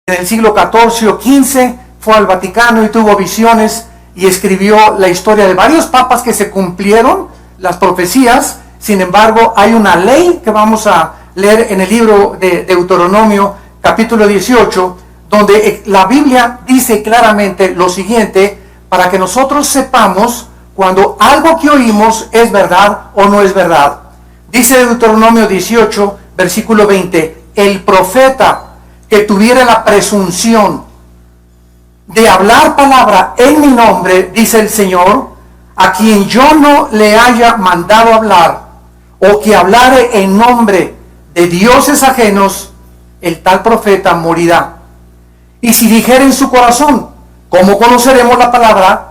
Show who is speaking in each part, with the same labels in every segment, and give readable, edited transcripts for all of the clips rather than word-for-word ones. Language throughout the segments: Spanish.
Speaker 1: en el siglo XIV o XV fue al Vaticano y tuvo visiones y escribió la historia de varios papas que se cumplieron las profecías. Sin embargo, hay una ley que vamos a leer en el libro de Deuteronomio, capítulo 18, donde la Biblia dice claramente lo siguiente, para que nosotros sepamos cuando algo que oímos es verdad o no es verdad. Dice Deuteronomio 18, versículo 20, el profeta que tuviera la presunción de hablar palabra en mi nombre, dice el Señor, a quien yo no le haya mandado hablar, o que hablare en nombre de dioses ajenos, el tal profeta morirá. Y si dijere en su corazón, ¿cómo conoceremos la palabra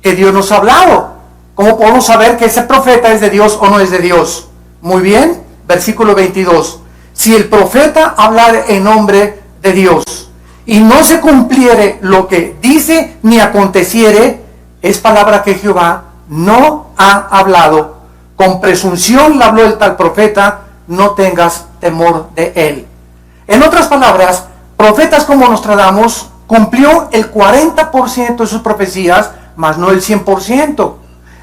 Speaker 1: que Dios nos ha hablado? ¿Cómo podemos saber que ese profeta es de Dios o no es de Dios? Muy bien, versículo 22. Si el profeta hablare en nombre de Dios y no se cumpliere lo que dice ni aconteciere, es palabra que Jehová no ha hablado. Con presunción le habló el tal profeta, no tengas temor de él. En otras palabras, profetas como Nostradamus cumplió el 40% de sus profecías, mas no el 100%.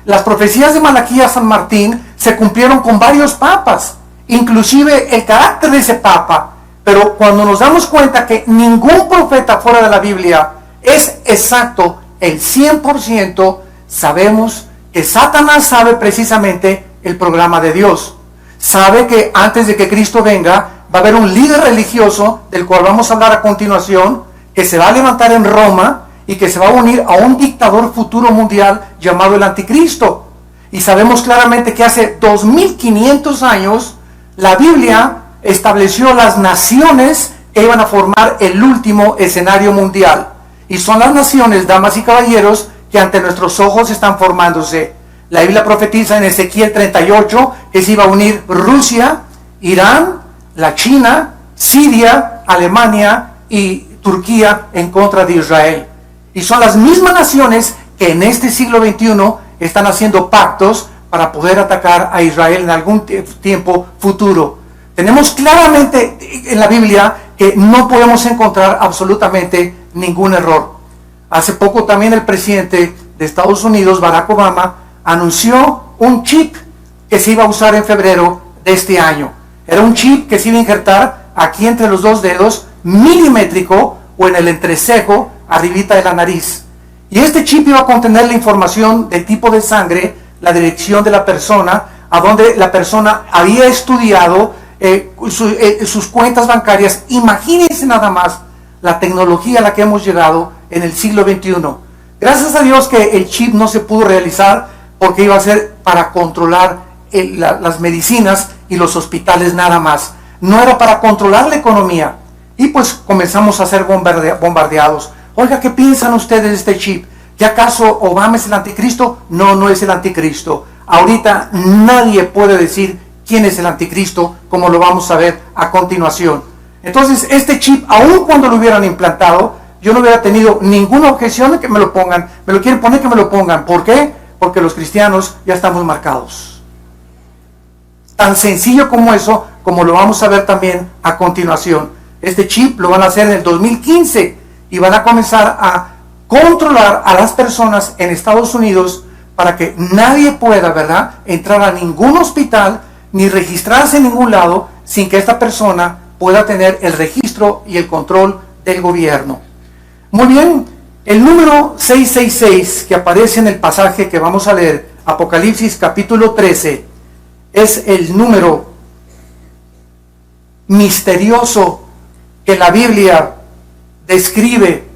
Speaker 1: Las profecías de Malaquías San Martín se cumplieron con varios papas, inclusive el carácter de ese papa. Pero cuando nos damos cuenta que ningún profeta fuera de la Biblia es exacto el 100%, sabemos que Satanás sabe precisamente el programa de Dios. Sabe que antes de que Cristo venga, va a haber un líder religioso, del cual vamos a hablar a continuación, que se va a levantar en Roma y que se va a unir a un dictador futuro mundial llamado el Anticristo. Y sabemos claramente que hace 2500 años la Biblia estableció las naciones que iban a formar el último escenario mundial. Y son las naciones, damas y caballeros, que ante nuestros ojos están formándose. La Biblia profetiza en Ezequiel 38 que se iba a unir Rusia, Irán, la China, Siria, Alemania y Turquía en contra de Israel. Y son las mismas naciones que en este siglo XXI están haciendo pactos para poder atacar a Israel en algún tiempo futuro. Tenemos claramente en la Biblia que no podemos encontrar absolutamente ningún error. Hace poco también el presidente de Estados Unidos, Barack Obama, anunció un chip que se iba a usar en febrero de este año. Era un chip que se iba a injertar aquí entre los dos dedos, milimétrico, o en el entrecejo, arribita de la nariz. Y este chip iba a contener la información del tipo de sangre, la dirección de la persona, a donde la persona había estudiado, sus cuentas bancarias. Imagínense nada más la tecnología a la que hemos llegado en el siglo XXI. Gracias a Dios que el chip no se pudo realizar, porque iba a ser para controlar las medicinas y los hospitales nada más. No era para controlar la economía. Y pues comenzamos a ser bombardeados. Oiga, ¿qué piensan ustedes de este chip? ¿Que acaso Obama es el anticristo? No, no es el anticristo. Ahorita nadie puede decir quién es el anticristo, como lo vamos a ver a continuación. Entonces, este chip, aun cuando lo hubieran implantado, yo no hubiera tenido ninguna objeción de que me lo pongan. Me lo quieren poner, que me lo pongan. ¿Por qué? Porque los cristianos ya estamos marcados. Tan sencillo como eso, como lo vamos a ver también a continuación. Este chip lo van a hacer en el 2015 y van a comenzar a controlar a las personas en Estados Unidos para que nadie pueda, ¿verdad?, entrar a ningún hospital ni registrarse en ningún lado sin que esta persona pueda tener el registro y el control del gobierno. Muy bien, el número 666 que aparece en el pasaje que vamos a leer, Apocalipsis capítulo 13, es el número misterioso que la Biblia describe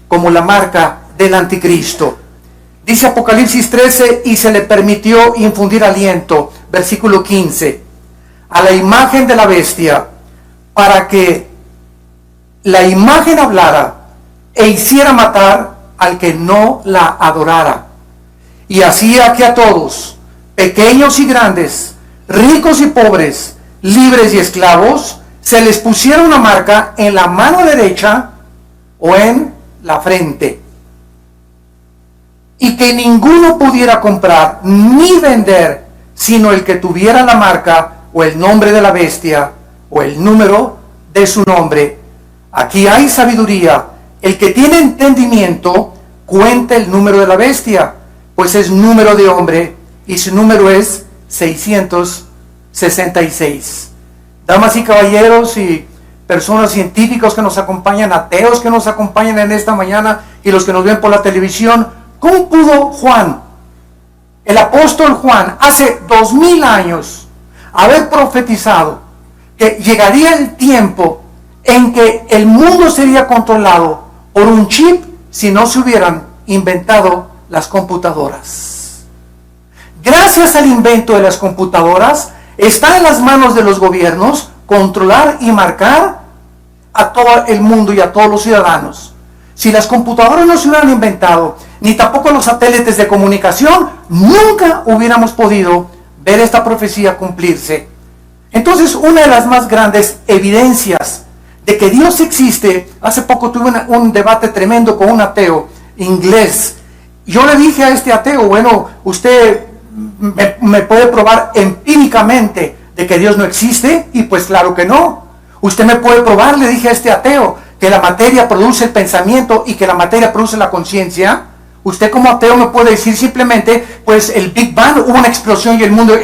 Speaker 1: como la marca del anticristo. Dice Apocalipsis 13, y se le permitió infundir aliento, versículo 15, a la imagen de la bestia, para que la imagen hablara e hiciera matar al que no la adorara. Y hacía que a todos, pequeños y grandes, ricos y pobres, libres y esclavos, se les pusiera una marca en la mano derecha o en la frente, y que ninguno pudiera comprar ni vender, sino el que tuviera la marca o el nombre de la bestia o el número de su nombre. Aquí hay sabiduría. El que tiene entendimiento, cuenta el número de la bestia, pues es número de hombre, y su número es 666. Damas y caballeros y personas científicos que nos acompañan, ateos que nos acompañan en esta mañana y los que nos ven por la televisión, ¿cómo pudo Juan, el apóstol Juan, hace 2000 años, haber profetizado que llegaría el tiempo en que el mundo sería controlado por un chip si no se hubieran inventado las computadoras? Gracias al invento de las computadoras, está en las manos de los gobiernos controlar y marcar a todo el mundo y a todos los ciudadanos. Si las computadoras no se hubieran inventado, ni tampoco los satélites de comunicación, nunca hubiéramos podido ver esta profecía cumplirse. Entonces, una de las más grandes evidencias de que Dios existe, hace poco tuve un debate tremendo con un ateo inglés. Yo le dije a este ateo, bueno, usted me puede probar empíricamente de que Dios no existe, y pues claro que no. Usted me puede probar, le dije a este ateo, que la materia produce el pensamiento y que la materia produce la conciencia. Usted como ateo me puede decir simplemente, pues el Big Bang, hubo una explosión y el mundo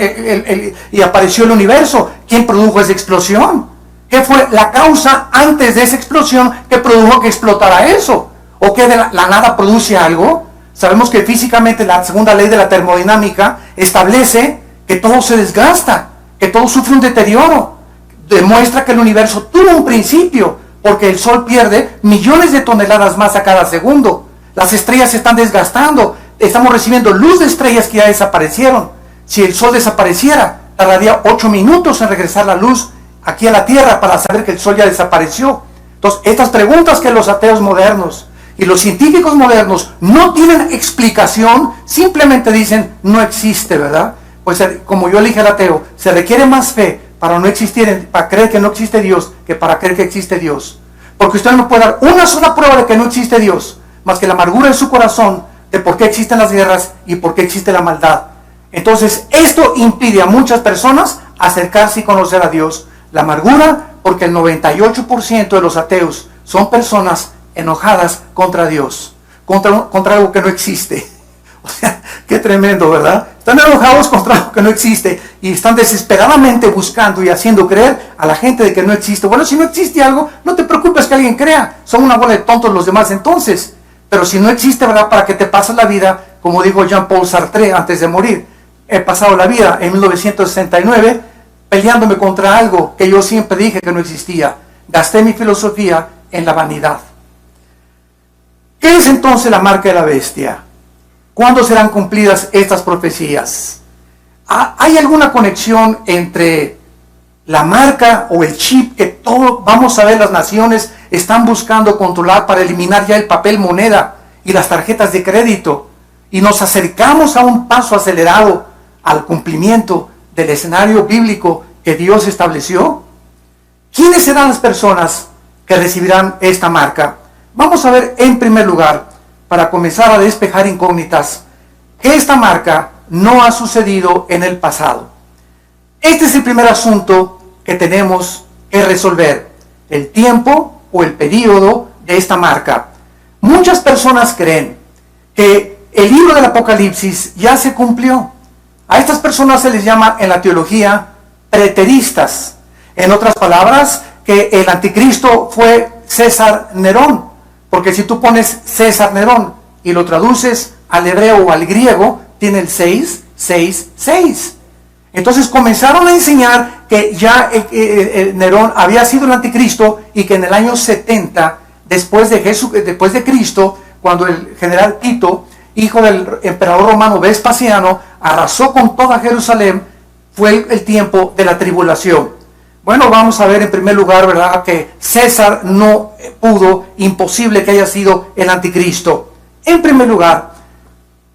Speaker 1: y apareció el universo. ¿Quién produjo esa explosión? ¿Qué fue la causa antes de esa explosión que produjo que explotara eso? ¿O que de la nada produce algo? Sabemos que físicamente la segunda ley de la termodinámica establece que todo se desgasta, que todo sufre un deterioro. Demuestra que el universo tuvo un principio, porque el Sol pierde millones de toneladas más a cada segundo. Las estrellas se están desgastando, estamos recibiendo luz de estrellas que ya desaparecieron. Si el Sol desapareciera, tardaría 8 minutos en regresar la luz aquí a la Tierra para saber que el Sol ya desapareció. Entonces, estas preguntas que los ateos modernos y los científicos modernos no tienen explicación, simplemente dicen, no existe, ¿verdad? Pues como yo elige al ateo, se requiere más fe para creer que no existe Dios, que para creer que existe Dios. Porque usted no puede dar una sola prueba de que no existe Dios, más que la amargura en su corazón de por qué existen las guerras y por qué existe la maldad. Entonces, esto impide a muchas personas acercarse y conocer a Dios. La amargura, porque el 98% de los ateos son personas enojadas contra Dios, contra algo que no existe. O sea, qué tremendo, ¿verdad? Están enojados contra algo que no existe y están desesperadamente buscando y haciendo creer a la gente de que no existe. Bueno, si no existe algo, no te preocupes que alguien crea. Son una bola de tontos los demás entonces. Pero si no existe, ¿verdad? ¿Para qué te pasas la vida? Como dijo Jean-Paul Sartre antes de morir. He pasado la vida en 1969 peleándome contra algo que yo siempre dije que no existía. Gasté mi filosofía en la vanidad. ¿Qué es entonces la marca de la bestia? ¿Cuándo serán cumplidas estas profecías? ¿Hay alguna conexión entre la marca o el chip que vamos a ver, las naciones están buscando controlar para eliminar ya el papel moneda y las tarjetas de crédito? Y nos acercamos a un paso acelerado al cumplimiento del escenario bíblico que Dios estableció. ¿Quiénes serán las personas que recibirán esta marca? Vamos a ver en primer lugar, para comenzar a despejar incógnitas, que esta marca no ha sucedido en el pasado. Este es el primer asunto que tenemos que resolver, el tiempo o el periodo de esta marca. Muchas personas creen que el libro del Apocalipsis ya se cumplió. A estas personas se les llama en la teología preteristas. En otras palabras, que el anticristo fue César Nerón. Porque si tú pones César Nerón y lo traduces al hebreo o al griego, tiene el 666. Entonces comenzaron a enseñar que ya Nerón había sido el anticristo y que en el año 70, después de Cristo, cuando el general Tito, hijo del emperador romano Vespasiano, arrasó con toda Jerusalén, fue el tiempo de la tribulación. Bueno, vamos a ver en primer lugar, ¿verdad?, que César no pudo, imposible que haya sido el anticristo. En primer lugar,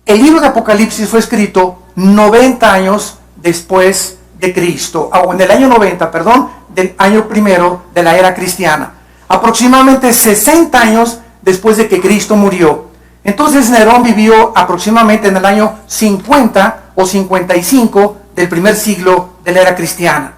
Speaker 1: el libro de Apocalipsis fue escrito 90 años después de Cristo, o en el año 90, perdón, del año primero de la era cristiana. Aproximadamente 60 años después de que Cristo murió. Entonces Nerón vivió aproximadamente en el año 50 o 55 del primer siglo de la era cristiana.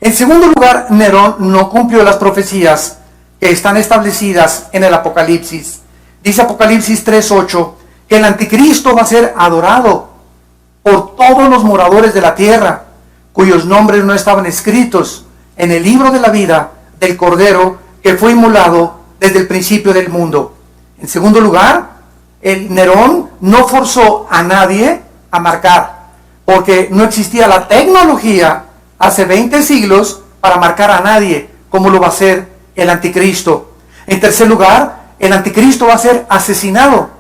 Speaker 1: En segundo lugar, Nerón no cumplió las profecías que están establecidas en el Apocalipsis. Dice Apocalipsis 3:8 que el anticristo va a ser adorado por todos los moradores de la tierra, cuyos nombres no estaban escritos en el libro de la vida del Cordero que fue inmolado desde el principio del mundo. En segundo lugar, el Nerón no forzó a nadie a marcar, porque no existía la tecnología hace 20 siglos para marcar a nadie, como lo va a hacer el anticristo. En tercer lugar, el anticristo va a ser asesinado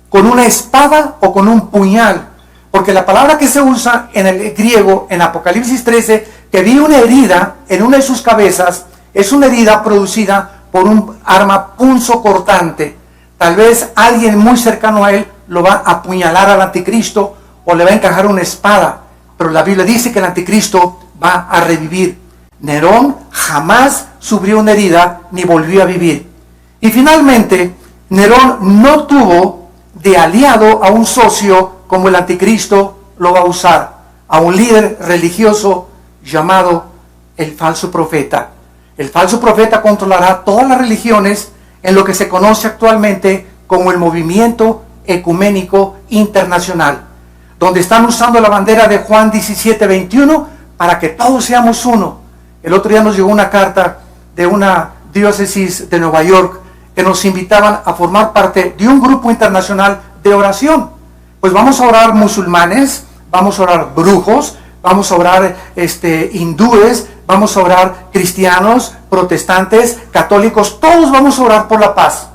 Speaker 1: con una espada o con un puñal, porque la palabra que se usa en el griego, en Apocalipsis 13, que vi una herida en una de sus cabezas, es una herida producida por un arma punzocortante. Tal vez alguien muy cercano a él lo va a apuñalar al anticristo o le va a encajar una espada, pero la Biblia dice que el anticristo va a revivir. Nerón jamás sufrió una herida ni volvió a vivir. Y finalmente, Nerón no tuvo de aliado a un socio como el anticristo lo va a usar, a un líder religioso llamado el falso profeta. El falso profeta controlará todas las religiones en lo que se conoce actualmente como el movimiento ecuménico internacional, donde están usando la bandera de Juan 17:21 para que todos seamos uno. El otro día nos llegó una carta de una diócesis de Nueva York que nos invitaban a formar parte de un grupo internacional de oración. Pues vamos a orar musulmanes, vamos a orar brujos, vamos a orar hindúes, vamos a orar cristianos, protestantes, católicos, todos vamos a orar por la paz.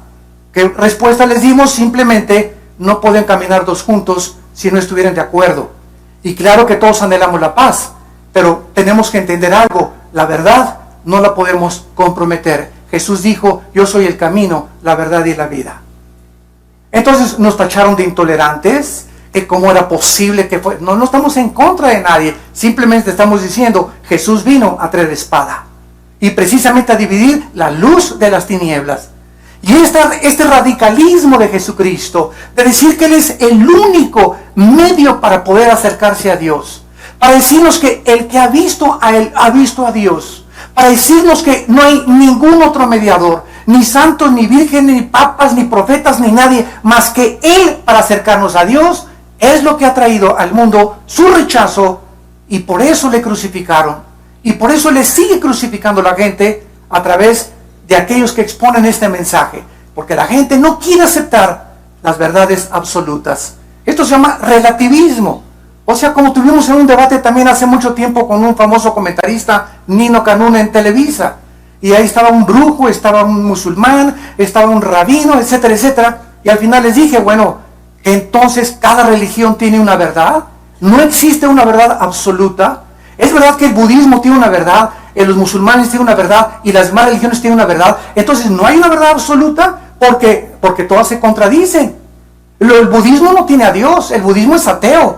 Speaker 1: ¿Qué respuesta les dimos? Simplemente no pueden caminar dos juntos si no estuvieran de acuerdo. Y claro que todos anhelamos la paz, pero tenemos que entender algo, la verdad no la podemos comprometer. Jesús dijo, yo soy el camino, la verdad y la vida. Entonces nos tacharon de intolerantes, que cómo era posible que fue. No estamos en contra de nadie, simplemente estamos diciendo, Jesús vino a traer espada, y precisamente a dividir la luz de las tinieblas. Y este radicalismo de Jesucristo, de decir que Él es el único medio para poder acercarse a Dios, para decirnos que el que ha visto a Él, ha visto a Dios, para decirnos que no hay ningún otro mediador, ni santos, ni vírgenes, ni papas, ni profetas, ni nadie, más que Él para acercarnos a Dios, es lo que ha traído al mundo su rechazo, y por eso le crucificaron, y por eso le sigue crucificando la gente a través de aquellos que exponen este mensaje, porque la gente no quiere aceptar las verdades absolutas. Esto se llama relativismo. O sea, como tuvimos en un debate también hace mucho tiempo con un famoso comentarista, Nino Canún, en Televisa, y ahí estaba un brujo, estaba un musulmán, estaba un rabino, etcétera, etcétera, y al final les dije, bueno, que entonces cada religión tiene una verdad, no existe una verdad absoluta. Es verdad que el budismo tiene una verdad, los musulmanes tienen una verdad y las demás religiones tienen una verdad. Entonces no hay una verdad absoluta porque todas se contradicen. El budismo no tiene a Dios, el budismo es ateo.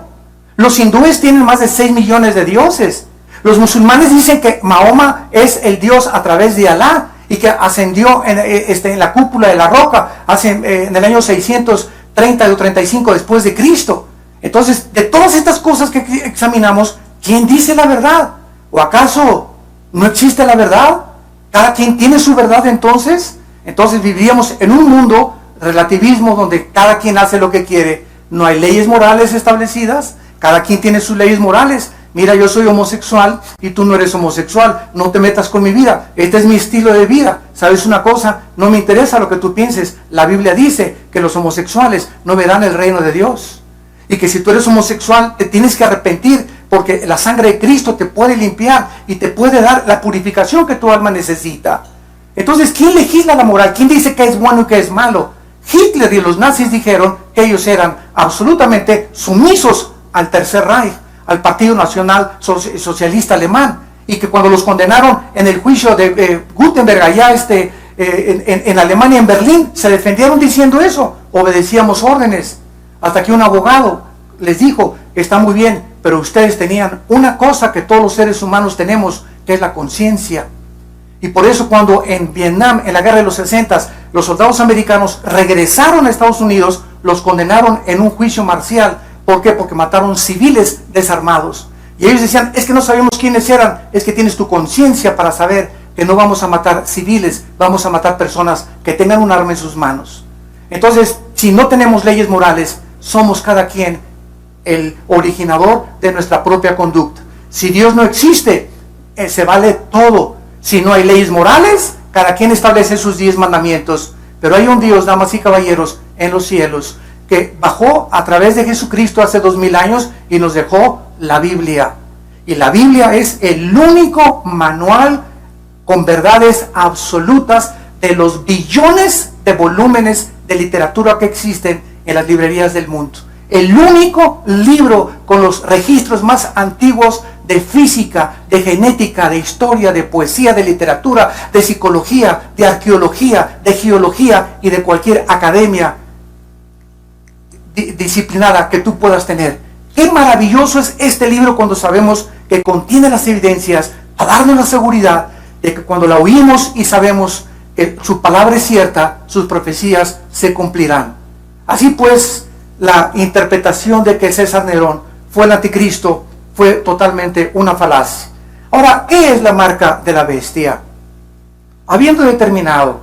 Speaker 1: Los hindúes tienen más de 6 millones de dioses. Los musulmanes dicen que Mahoma es el Dios a través de Alá y que ascendió en la cúpula de la roca en el año 630 o 35 después de Cristo. Entonces, de todas estas cosas que examinamos, ¿quién dice la verdad? ¿O acaso no existe la verdad? ¿Cada quien tiene su verdad entonces? Entonces viviríamos en un mundo relativismo donde cada quien hace lo que quiere. No hay leyes morales establecidas, cada quien tiene sus leyes morales. Mira, yo soy homosexual y tú no eres homosexual, no te metas con mi vida, este es mi estilo de vida. ¿Sabes una cosa? No me interesa lo que tú pienses. La Biblia dice que los homosexuales no verán el reino de Dios. Y que si tú eres homosexual te tienes que arrepentir, porque la sangre de Cristo te puede limpiar y te puede dar la purificación que tu alma necesita. Entonces, ¿quién legisla la moral? ¿Quién dice que es bueno y que es malo? Hitler y los nazis dijeron que ellos eran absolutamente sumisos al Tercer Reich, al Partido Nacional Socialista Alemán, y que cuando los condenaron en el juicio de Gutenberg allá en Alemania, en Berlín, se defendieron diciendo eso, obedecíamos órdenes, hasta que un abogado les dijo, está muy bien, pero ustedes tenían una cosa que todos los seres humanos tenemos, que es la conciencia. Y por eso cuando en Vietnam, en la guerra de los 60, los soldados americanos regresaron a Estados Unidos, los condenaron en un juicio marcial. ¿Por qué? Porque mataron civiles desarmados. Y ellos decían, es que no sabemos quiénes eran, es que tienes tu conciencia para saber que no vamos a matar civiles, vamos a matar personas que tengan un arma en sus manos. Entonces, si no tenemos leyes morales, somos cada quien el originador de nuestra propia conducta. Si Dios no existe, se vale todo. Si no hay leyes morales, cada quien establece sus 10 mandamientos. Pero hay un Dios, damas y caballeros, en los cielos, que bajó a través de Jesucristo hace 2000 años y nos dejó la Biblia. Y la Biblia es el único manual con verdades absolutas de los billones de volúmenes de literatura que existen en las librerías del mundo. El único libro con los registros más antiguos de física, de genética, de historia, de poesía, de literatura, de psicología, de arqueología, de geología y de cualquier academia disciplinada que tú puedas tener. Qué maravilloso es este libro cuando sabemos que contiene las evidencias para darnos la seguridad de que cuando la oímos y sabemos que su palabra es cierta, sus profecías se cumplirán. Así pues, la interpretación de que César Nerón fue el anticristo fue totalmente una falacia. Ahora, ¿qué es la marca de la bestia? Habiendo determinado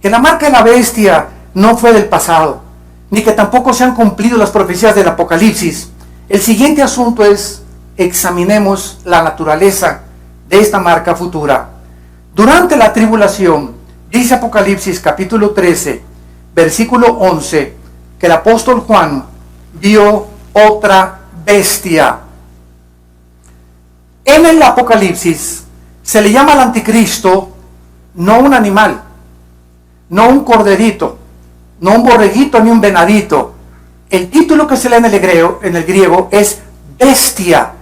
Speaker 1: que la marca de la bestia no fue del pasado, ni que tampoco se han cumplido las profecías del Apocalipsis, el siguiente asunto es: examinemos la naturaleza de esta marca futura. Durante la tribulación, dice Apocalipsis capítulo 13, versículo 11, que el apóstol Juan vio otra bestia. En el Apocalipsis se le llama al anticristo no un animal, no un corderito, no un borreguito ni un venadito. El título que se lee en el griego es bestia,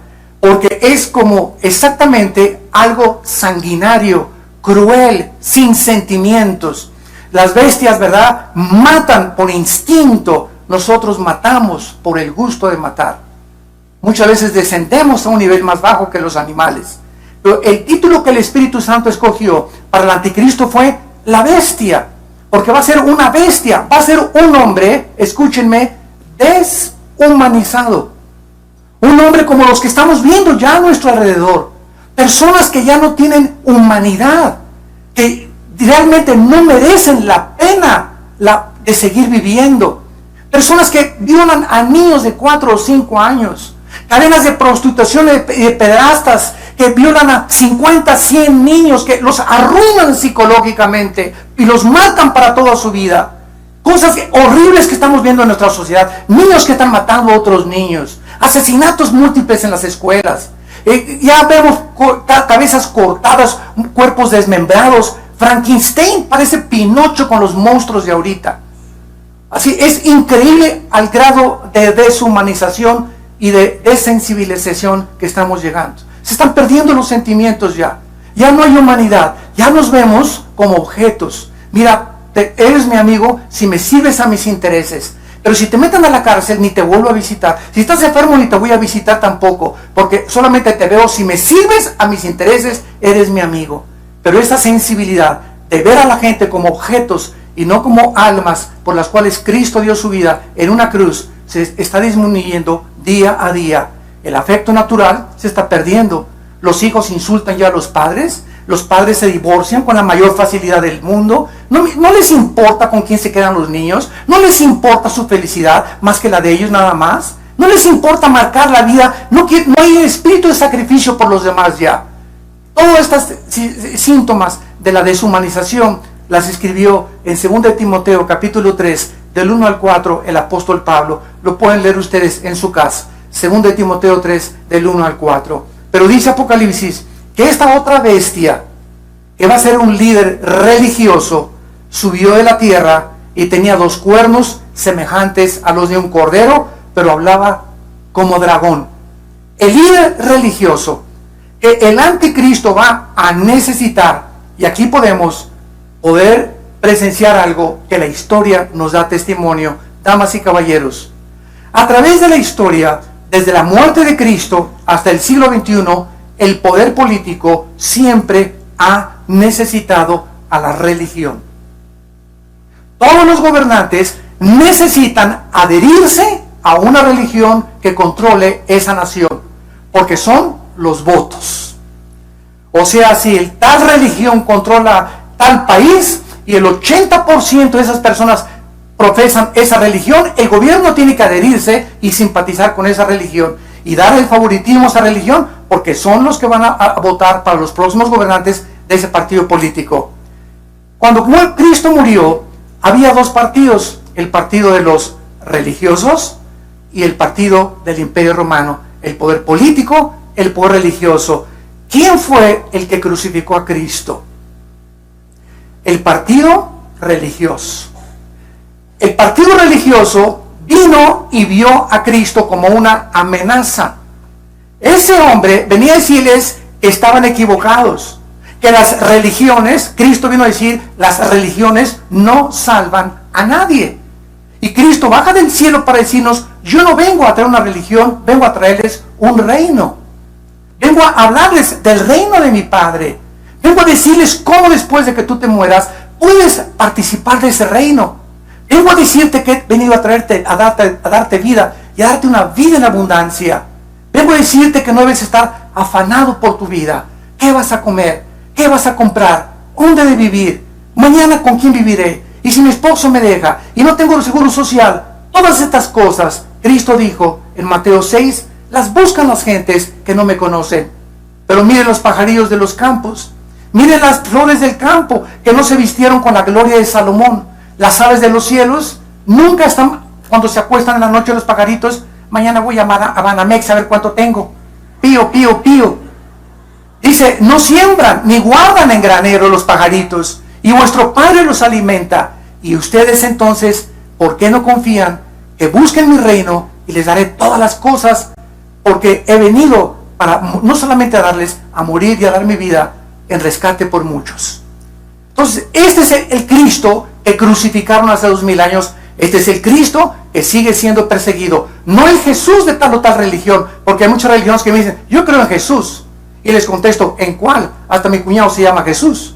Speaker 1: porque es como exactamente algo sanguinario, cruel, sin sentimientos. Las bestias, ¿verdad?, matan por instinto. Nosotros matamos por el gusto de matar. Muchas veces descendemos a un nivel más bajo que los animales. Pero el título que el Espíritu Santo escogió para el anticristo fue la bestia, porque va a ser una bestia, va a ser un hombre, escúchenme, deshumanizado. Un hombre como los que estamos viendo ya a nuestro alrededor. Personas que ya no tienen humanidad, que realmente no merecen la pena de seguir viviendo. Personas que violan a niños de 4 o 5 años. Cadenas de prostitución, de pederastas que violan a 50, 100 niños, que los arruinan psicológicamente y los matan para toda su vida. Cosas horribles que estamos viendo en nuestra sociedad. Niños que están matando a otros niños. Asesinatos múltiples en las escuelas. Ya vemos cabezas cortadas, cuerpos desmembrados. Frankenstein parece Pinocho con los monstruos de ahorita. Así es increíble al grado de deshumanización y de desensibilización que estamos llegando. Se están perdiendo los sentimientos ya. Ya no hay humanidad. Ya nos vemos como objetos. Mira, eres mi amigo si me sirves a mis intereses. Pero si te meten a la cárcel, ni te vuelvo a visitar. Si estás enfermo, ni te voy a visitar tampoco. Porque solamente te veo si me sirves a mis intereses, eres mi amigo. Pero esa sensibilidad de ver a la gente como objetos y no como almas por las cuales Cristo dio su vida en una cruz, se está disminuyendo día a día. El afecto natural se está perdiendo. Los hijos insultan ya a los padres. Los padres se divorcian con la mayor facilidad del mundo. No les importa con quién se quedan los niños. No les importa su felicidad más que la de ellos nada más. No les importa marcar la vida. No hay espíritu de sacrificio por los demás ya. Todos estos síntomas de la deshumanización las escribió en 2 Timoteo capítulo 3 del 1 al 4 el apóstol Pablo. Lo pueden leer ustedes en su casa. 2 Timoteo 3 del 1 al 4. Pero dice Apocalipsis que esta otra bestia, que va a ser un líder religioso, subió de la tierra y tenía 2 cuernos semejantes a los de un cordero, pero hablaba como dragón. El líder religioso que el anticristo va a necesitar, y aquí podemos poder presenciar algo que la historia nos da testimonio, damas y caballeros. A través de la historia, desde la muerte de Cristo hasta el siglo XXI, el poder político siempre ha necesitado a la religión. Todos los gobernantes necesitan adherirse a una religión que controle esa nación, porque son los votos. O sea, si tal religión controla tal país y el 80% de esas personas profesan esa religión, el gobierno tiene que adherirse y simpatizar con esa religión y dar el favoritismo a esa religión, porque son los que van a votar para los próximos gobernantes de ese partido político. Cuando Cristo murió, había dos partidos: el partido de los religiosos y el partido del Imperio Romano, el poder político, el poder religioso. ¿Quién fue el que crucificó a Cristo? El partido religioso. El partido religioso vino y vio a Cristo como una amenaza. Ese hombre venía a decirles que estaban equivocados, que las religiones, Cristo vino a decir, las religiones no salvan a nadie. Y Cristo baja del cielo para decirnos: yo no vengo a traer una religión, vengo a traerles un reino. Vengo a hablarles del reino de mi Padre. Vengo a decirles cómo después de que tú te mueras puedes participar de ese reino. Vengo a decirte que he venido a traerte, a darte vida y a darte una vida en abundancia. Vengo a decirte que no debes estar afanado por tu vida. ¿Qué vas a comer? ¿Qué vas a comprar? ¿Dónde de vivir? ¿Mañana con quién viviré? ¿Y si mi esposo me deja? ¿Y no tengo seguro social? Todas estas cosas, Cristo dijo en Mateo 6, las buscan las gentes que no me conocen. Pero miren los pajarillos de los campos. Miren las flores del campo que no se vistieron con la gloria de Salomón. Las aves de los cielos nunca están, cuando se acuestan en la noche los pajaritos: mañana voy a llamar a Banamex a ver cuánto tengo. Pío, pío, pío. Dice: no siembran ni guardan en granero los pajaritos, y vuestro Padre los alimenta. Y ustedes entonces, ¿por qué no confían? Que busquen mi reino y les daré todas las cosas, porque he venido para no solamente a darles, a morir y a dar mi vida en rescate por muchos. Entonces, este es el Cristo que crucificaron hace 2000 años. Este es el Cristo que sigue siendo perseguido. No el Jesús de tal o tal religión, porque hay muchas religiones que me dicen: yo creo en Jesús. Y les contesto: ¿en cuál? Hasta mi cuñado se llama Jesús.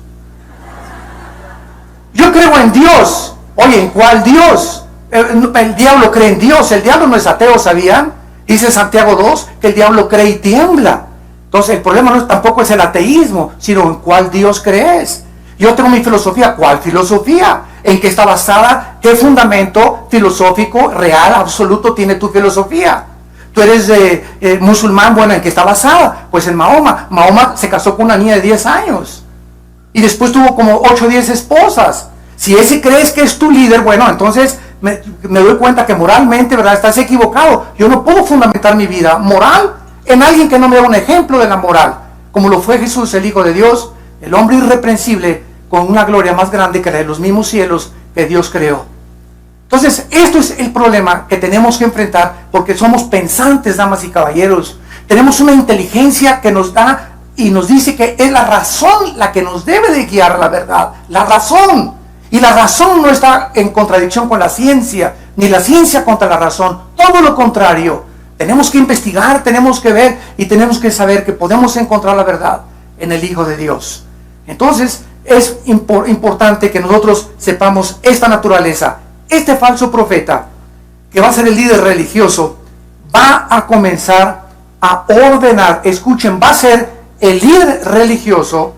Speaker 1: Yo creo en Dios. Oye, ¿en cuál Dios? El diablo cree en Dios. El diablo no es ateo, ¿sabían? Dice Santiago 2 que el diablo cree y tiembla. Entonces el problema no tampoco es el ateísmo, sino en cuál Dios crees. Yo tengo mi filosofía. ¿Cuál filosofía? ¿En qué está basada? ¿Qué fundamento filosófico, real, absoluto tiene tu filosofía? Tú eres musulmán, bueno, ¿en qué está basada? Pues en Mahoma. Mahoma se casó con una niña de 10 años. Y después tuvo como 8 o 10 esposas. Si ese crees que es tu líder, bueno, entonces me doy cuenta que moralmente, ¿verdad?, estás equivocado. Yo no puedo fundamentar mi vida moral en alguien que no me da un ejemplo de la moral, como lo fue Jesús, el Hijo de Dios, el hombre irreprensible, con una gloria más grande que la de los mismos cielos que Dios creó. Entonces, esto es el problema que tenemos que enfrentar, porque somos pensantes, damas y caballeros. Tenemos una inteligencia que nos da y nos dice que es la razón la que nos debe de guiar a la verdad. La razón. Y la razón no está en contradicción con la ciencia, ni la ciencia contra la razón. Todo lo contrario. Tenemos que investigar, tenemos que ver y tenemos que saber que podemos encontrar la verdad en el Hijo de Dios. Entonces, es importante que nosotros sepamos esta naturaleza. Este falso profeta, que va a ser el líder religioso, va a comenzar a ordenar. Escuchen, va a ser el líder religioso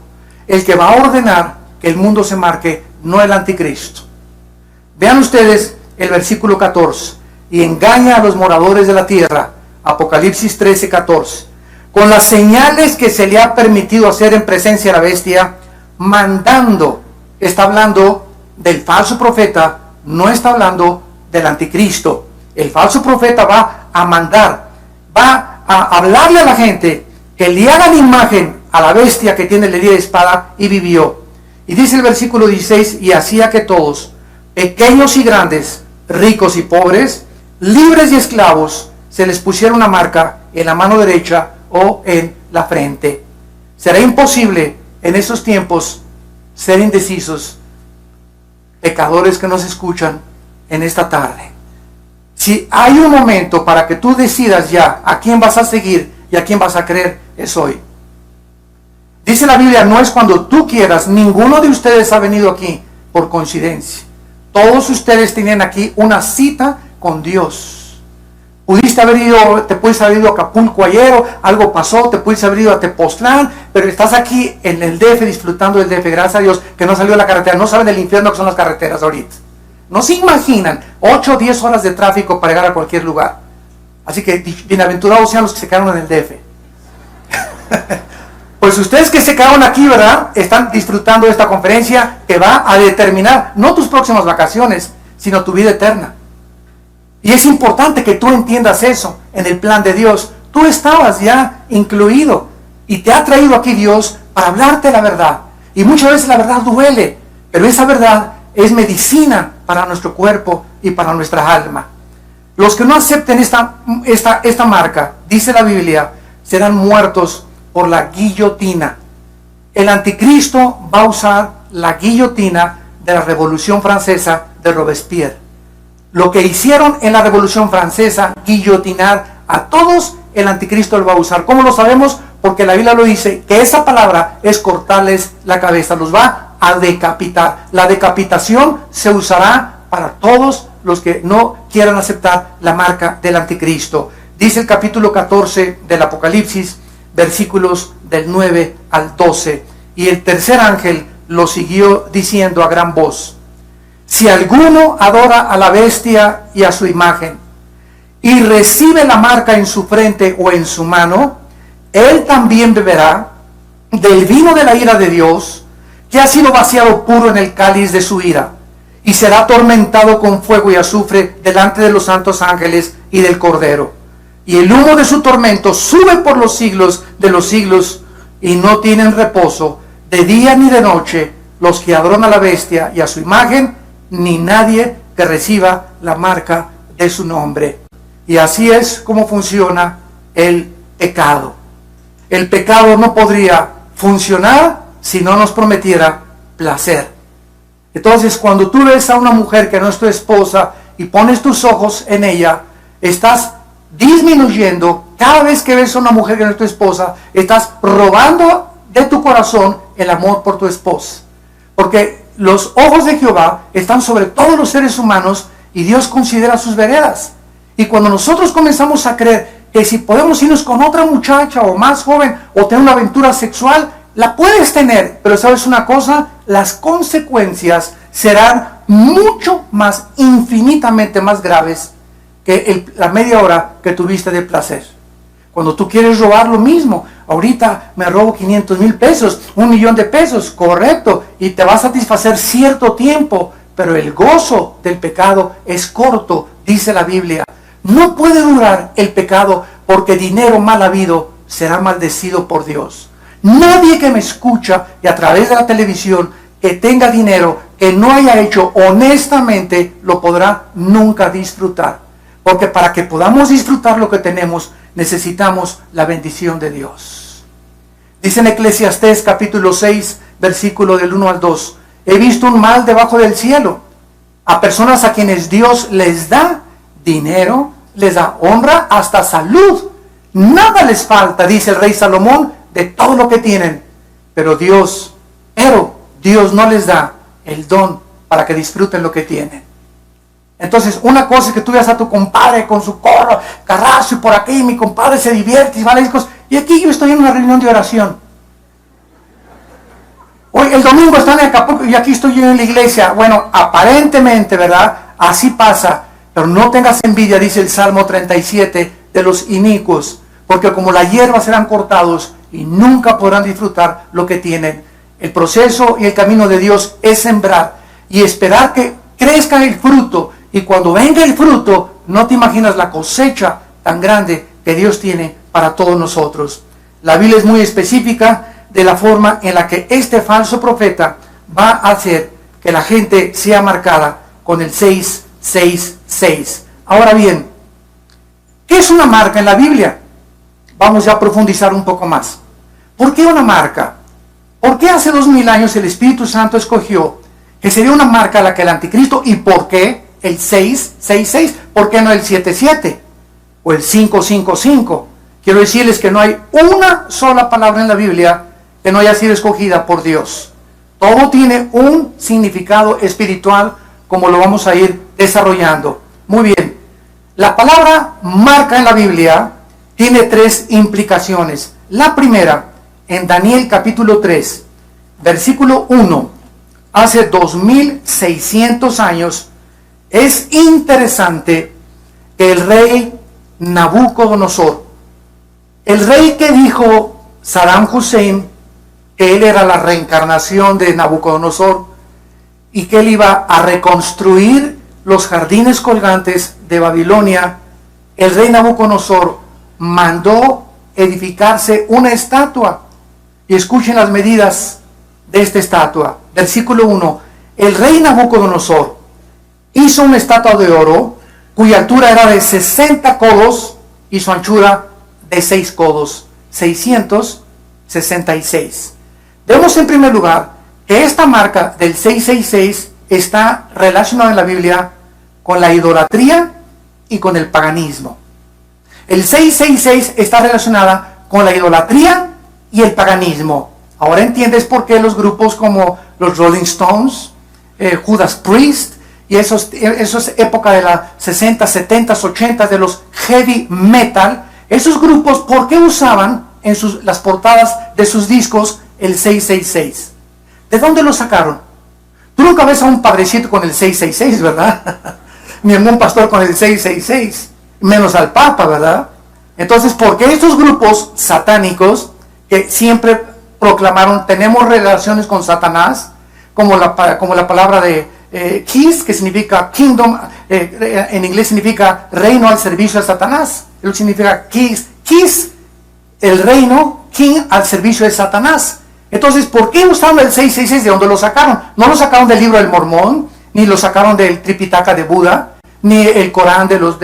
Speaker 1: el que va a ordenar que el mundo se marque, no el anticristo. Vean ustedes el versículo 14. Y engaña a los moradores de la tierra. Apocalipsis 13, 14. Con las señales que se le ha permitido hacer en presencia de la bestia, mandando. Está hablando del falso profeta, no está hablando del anticristo. El falso profeta va a mandar, va a hablarle a la gente que le hagan imagen a la bestia que tiene la herida de espada y vivió. Y dice el versículo 16: y hacía que todos, pequeños y grandes, ricos y pobres, libres y esclavos, se les pusiera una marca en la mano derecha o en la frente. Será imposible en esos tiempos ser indecisos, pecadores que nos escuchan en esta tarde. Si hay un momento para que tú decidas ya a quién vas a seguir y a quién vas a creer, es hoy. Dice la Biblia: no es cuando tú quieras. Ninguno de ustedes ha venido aquí por coincidencia. Todos ustedes tienen aquí una cita con Dios. Te pudiste haber ido a Acapulco ayer, algo pasó, te pudiste haber ido a Tepoztlán, pero estás aquí en el DF disfrutando del DF, gracias a Dios que no salió de la carretera, no saben del infierno que son las carreteras ahorita. No se imaginan 8 o 10 horas de tráfico para llegar a cualquier lugar. Así que bienaventurados sean los que se quedaron en el DF. Pues ustedes que se quedaron aquí, ¿verdad? Están disfrutando de esta conferencia que va a determinar no tus próximas vacaciones, sino tu vida eterna. Y es importante que tú entiendas eso en el plan de Dios. Tú estabas ya incluido y te ha traído aquí Dios para hablarte la verdad. Y muchas veces la verdad duele, pero esa verdad es medicina para nuestro cuerpo y para nuestra alma. Los que no acepten esta marca, dice la Biblia, serán muertos por la guillotina. El anticristo va a usar la guillotina de la Revolución Francesa de Robespierre. Lo que hicieron en la Revolución Francesa, guillotinar a todos, el anticristo lo va a usar. ¿Cómo lo sabemos? Porque la Biblia lo dice, que esa palabra es cortarles la cabeza, los va a decapitar. La decapitación se usará para todos los que no quieran aceptar la marca del anticristo. Dice el capítulo 14 del Apocalipsis, versículos del 9 al 12. Y el tercer ángel lo siguió diciendo a gran voz: si alguno adora a la bestia y a su imagen, y recibe la marca en su frente o en su mano, él también beberá del vino de la ira de Dios, que ha sido vaciado puro en el cáliz de su ira, y será atormentado con fuego y azufre delante de los santos ángeles y del Cordero. Y el humo de su tormento sube por los siglos de los siglos, y no tienen reposo de día ni de noche los que adoran a la bestia y a su imagen, ni nadie que reciba la marca de su nombre. Y así es como funciona el pecado. El pecado no podría funcionar si no nos prometiera placer. Entonces, cuando tú ves a una mujer que no es tu esposa y pones tus ojos en ella, estás disminuyendo. Cada vez que ves a una mujer que no es tu esposa, estás robando de tu corazón el amor por tu esposa. Porque los ojos de Jehová están sobre todos los seres humanos y Dios considera sus veredas. Y cuando nosotros comenzamos a creer que si podemos irnos con otra muchacha o más joven o tener una aventura sexual, la puedes tener, pero ¿sabes una cosa? Las consecuencias serán mucho más, infinitamente más graves que la media hora que tuviste de placer. Cuando tú quieres robar lo mismo, ahorita me robo 500,000 pesos, 1,000,000 de pesos, correcto, y te va a satisfacer cierto tiempo, pero el gozo del pecado es corto, dice la Biblia. No puede durar el pecado, porque dinero mal habido será maldecido por Dios. Nadie que me escucha y a través de la televisión que tenga dinero, que no haya hecho honestamente, lo podrá nunca disfrutar. Porque para que podamos disfrutar lo que tenemos, necesitamos la bendición de Dios. Dice en Eclesiastés capítulo 6, versículo del 1 al 2. He visto un mal debajo del cielo, a personas a quienes Dios les da dinero, les da honra, hasta salud. Nada les falta, dice el rey Salomón, de todo lo que tienen. Pero Dios no les da el don para que disfruten lo que tienen. Entonces, una cosa es que tú veas a tu compadre con su carrazo y por aquí, y mi compadre se divierte y va a discos, y aquí yo estoy en una reunión de oración. Hoy, el domingo están en Acapulco y aquí estoy yo en la iglesia. Bueno, aparentemente, ¿verdad? Así pasa. Pero no tengas envidia, dice el Salmo 37, de los inicuos, porque como la hierba serán cortados y nunca podrán disfrutar lo que tienen. El proceso y el camino de Dios es sembrar y esperar que crezca el fruto. Y cuando venga el fruto, no te imaginas la cosecha tan grande que Dios tiene para todos nosotros. La Biblia es muy específica de la forma en la que este falso profeta va a hacer que la gente sea marcada con el 666. Ahora bien, ¿qué es una marca en la Biblia? Vamos ya a profundizar un poco más. ¿Por qué una marca? ¿Por qué hace 2000 años el Espíritu Santo escogió que sería una marca a la que el anticristo? ¿Y por qué el 666? ¿Por qué no el 77? O el 555. Quiero decirles que no hay una sola palabra en la Biblia que no haya sido escogida por Dios. Todo tiene un significado espiritual, como lo vamos a ir desarrollando. Muy bien. La palabra marca en la Biblia tiene 3 implicaciones. La primera en Daniel capítulo 3, versículo 1, hace 2600 años, es interesante que el rey Nabucodonosor, el rey que dijo Saddam Hussein que él era la reencarnación de Nabucodonosor y que él iba a reconstruir los jardines colgantes de Babilonia, el rey Nabucodonosor mandó edificarse una estatua. Y escuchen las medidas de esta estatua. Versículo 1. El rey Nabucodonosor hizo una estatua de oro cuya altura era de 60 codos y su anchura de 6 codos, 666. Vemos en primer lugar que esta marca del 666 está relacionada en la Biblia con la idolatría y con el paganismo. El 666 está relacionada con la idolatría y el paganismo. Ahora entiendes por qué los grupos como los Rolling Stones, Judas Priest, y eso es época de las 60, 70, 80 de los heavy metal. Esos grupos, ¿por qué usaban en las portadas de sus discos el 666? ¿De dónde lo sacaron? Tú nunca ves a un padrecito con el 666, ¿verdad? Ni a un pastor con el 666, menos al Papa, ¿verdad? Entonces, ¿por qué estos grupos satánicos que siempre proclamaron tenemos relaciones con Satanás, como la palabra de Kiss, que significa kingdom, en inglés significa reino al servicio de Satanás, eso significa Kiss, el reino, king al servicio de Satanás. Entonces, ¿por qué usaron el 666? ¿De dónde lo sacaron? No lo sacaron del libro del Mormón, ni lo sacaron del Tripitaka de Buda, ni el Corán de los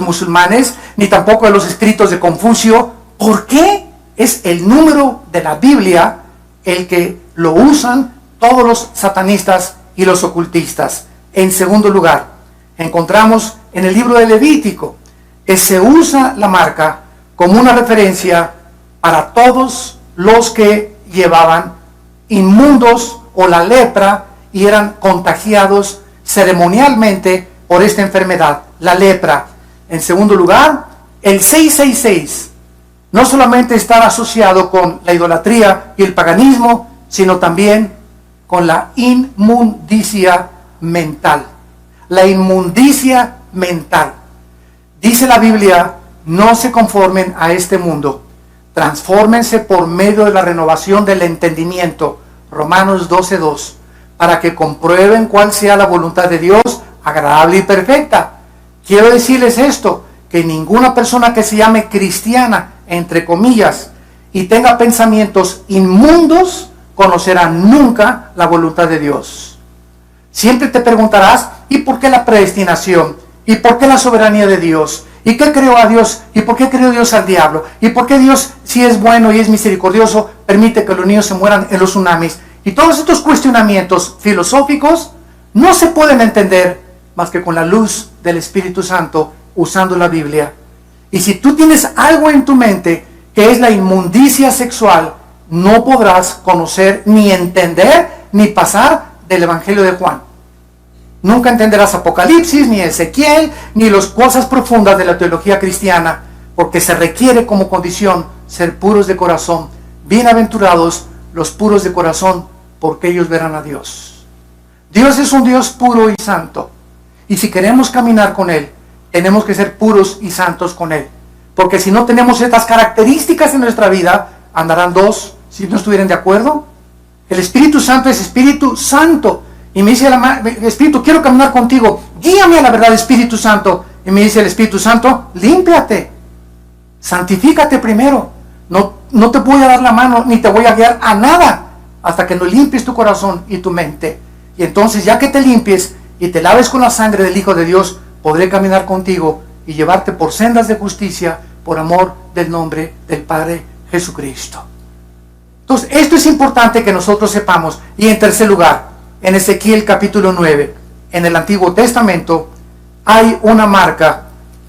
Speaker 1: musulmanes, ni tampoco de los escritos de Confucio. ¿Por qué? Es el número de la Biblia el que lo usan todos los satanistas y los ocultistas. En segundo lugar, encontramos en el libro de Levítico que se usa la marca como una referencia para todos los que llevaban inmundos o la lepra y eran contagiados ceremonialmente por esta enfermedad, la lepra. En segundo lugar, el 666 no solamente está asociado con la idolatría y el paganismo, sino también con la inmundicia mental. La inmundicia mental. Dice la Biblia, no se conformen a este mundo, transfórmense por medio de la renovación del entendimiento, Romanos 12:2, para que comprueben cuál sea la voluntad de Dios, agradable y perfecta. Quiero decirles esto, que ninguna persona que se llame cristiana, entre comillas, y tenga pensamientos inmundos, conocerá nunca la voluntad de Dios. Siempre te preguntarás, ¿y por qué la predestinación? ¿Y por qué la soberanía de Dios? ¿Y qué creó a Dios? ¿Y por qué creó Dios al diablo? ¿Y por qué Dios, si es bueno y es misericordioso, permite que los niños se mueran en los tsunamis? Y todos estos cuestionamientos filosóficos no se pueden entender más que con la luz del Espíritu Santo, usando la Biblia. Y si tú tienes algo en tu mente que es la inmundicia sexual, no podrás conocer, ni entender, ni pasar del Evangelio de Juan. Nunca entenderás Apocalipsis, ni Ezequiel, ni las cosas profundas de la teología cristiana, porque se requiere como condición ser puros de corazón. Bienaventurados los puros de corazón, porque ellos verán a Dios. Dios es un Dios puro y santo. Y si queremos caminar con Él, tenemos que ser puros y santos con Él. Porque si no tenemos estas características en nuestra vida, andarán dos, si no estuvieran de acuerdo. El Espíritu Santo es Espíritu Santo. Y me dice el Espíritu, quiero caminar contigo. Guíame a la verdad, Espíritu Santo. Y me dice el Espíritu Santo, límpiate. Santifícate primero. No te voy a dar la mano, ni te voy a guiar a nada, hasta que no limpies tu corazón y tu mente. Y entonces, ya que te limpies y te laves con la sangre del Hijo de Dios, podré caminar contigo y llevarte por sendas de justicia, por amor del nombre del Padre Jesucristo. Entonces, esto es importante que nosotros sepamos. Y en tercer lugar, en Ezequiel capítulo 9, en el Antiguo Testamento, hay una marca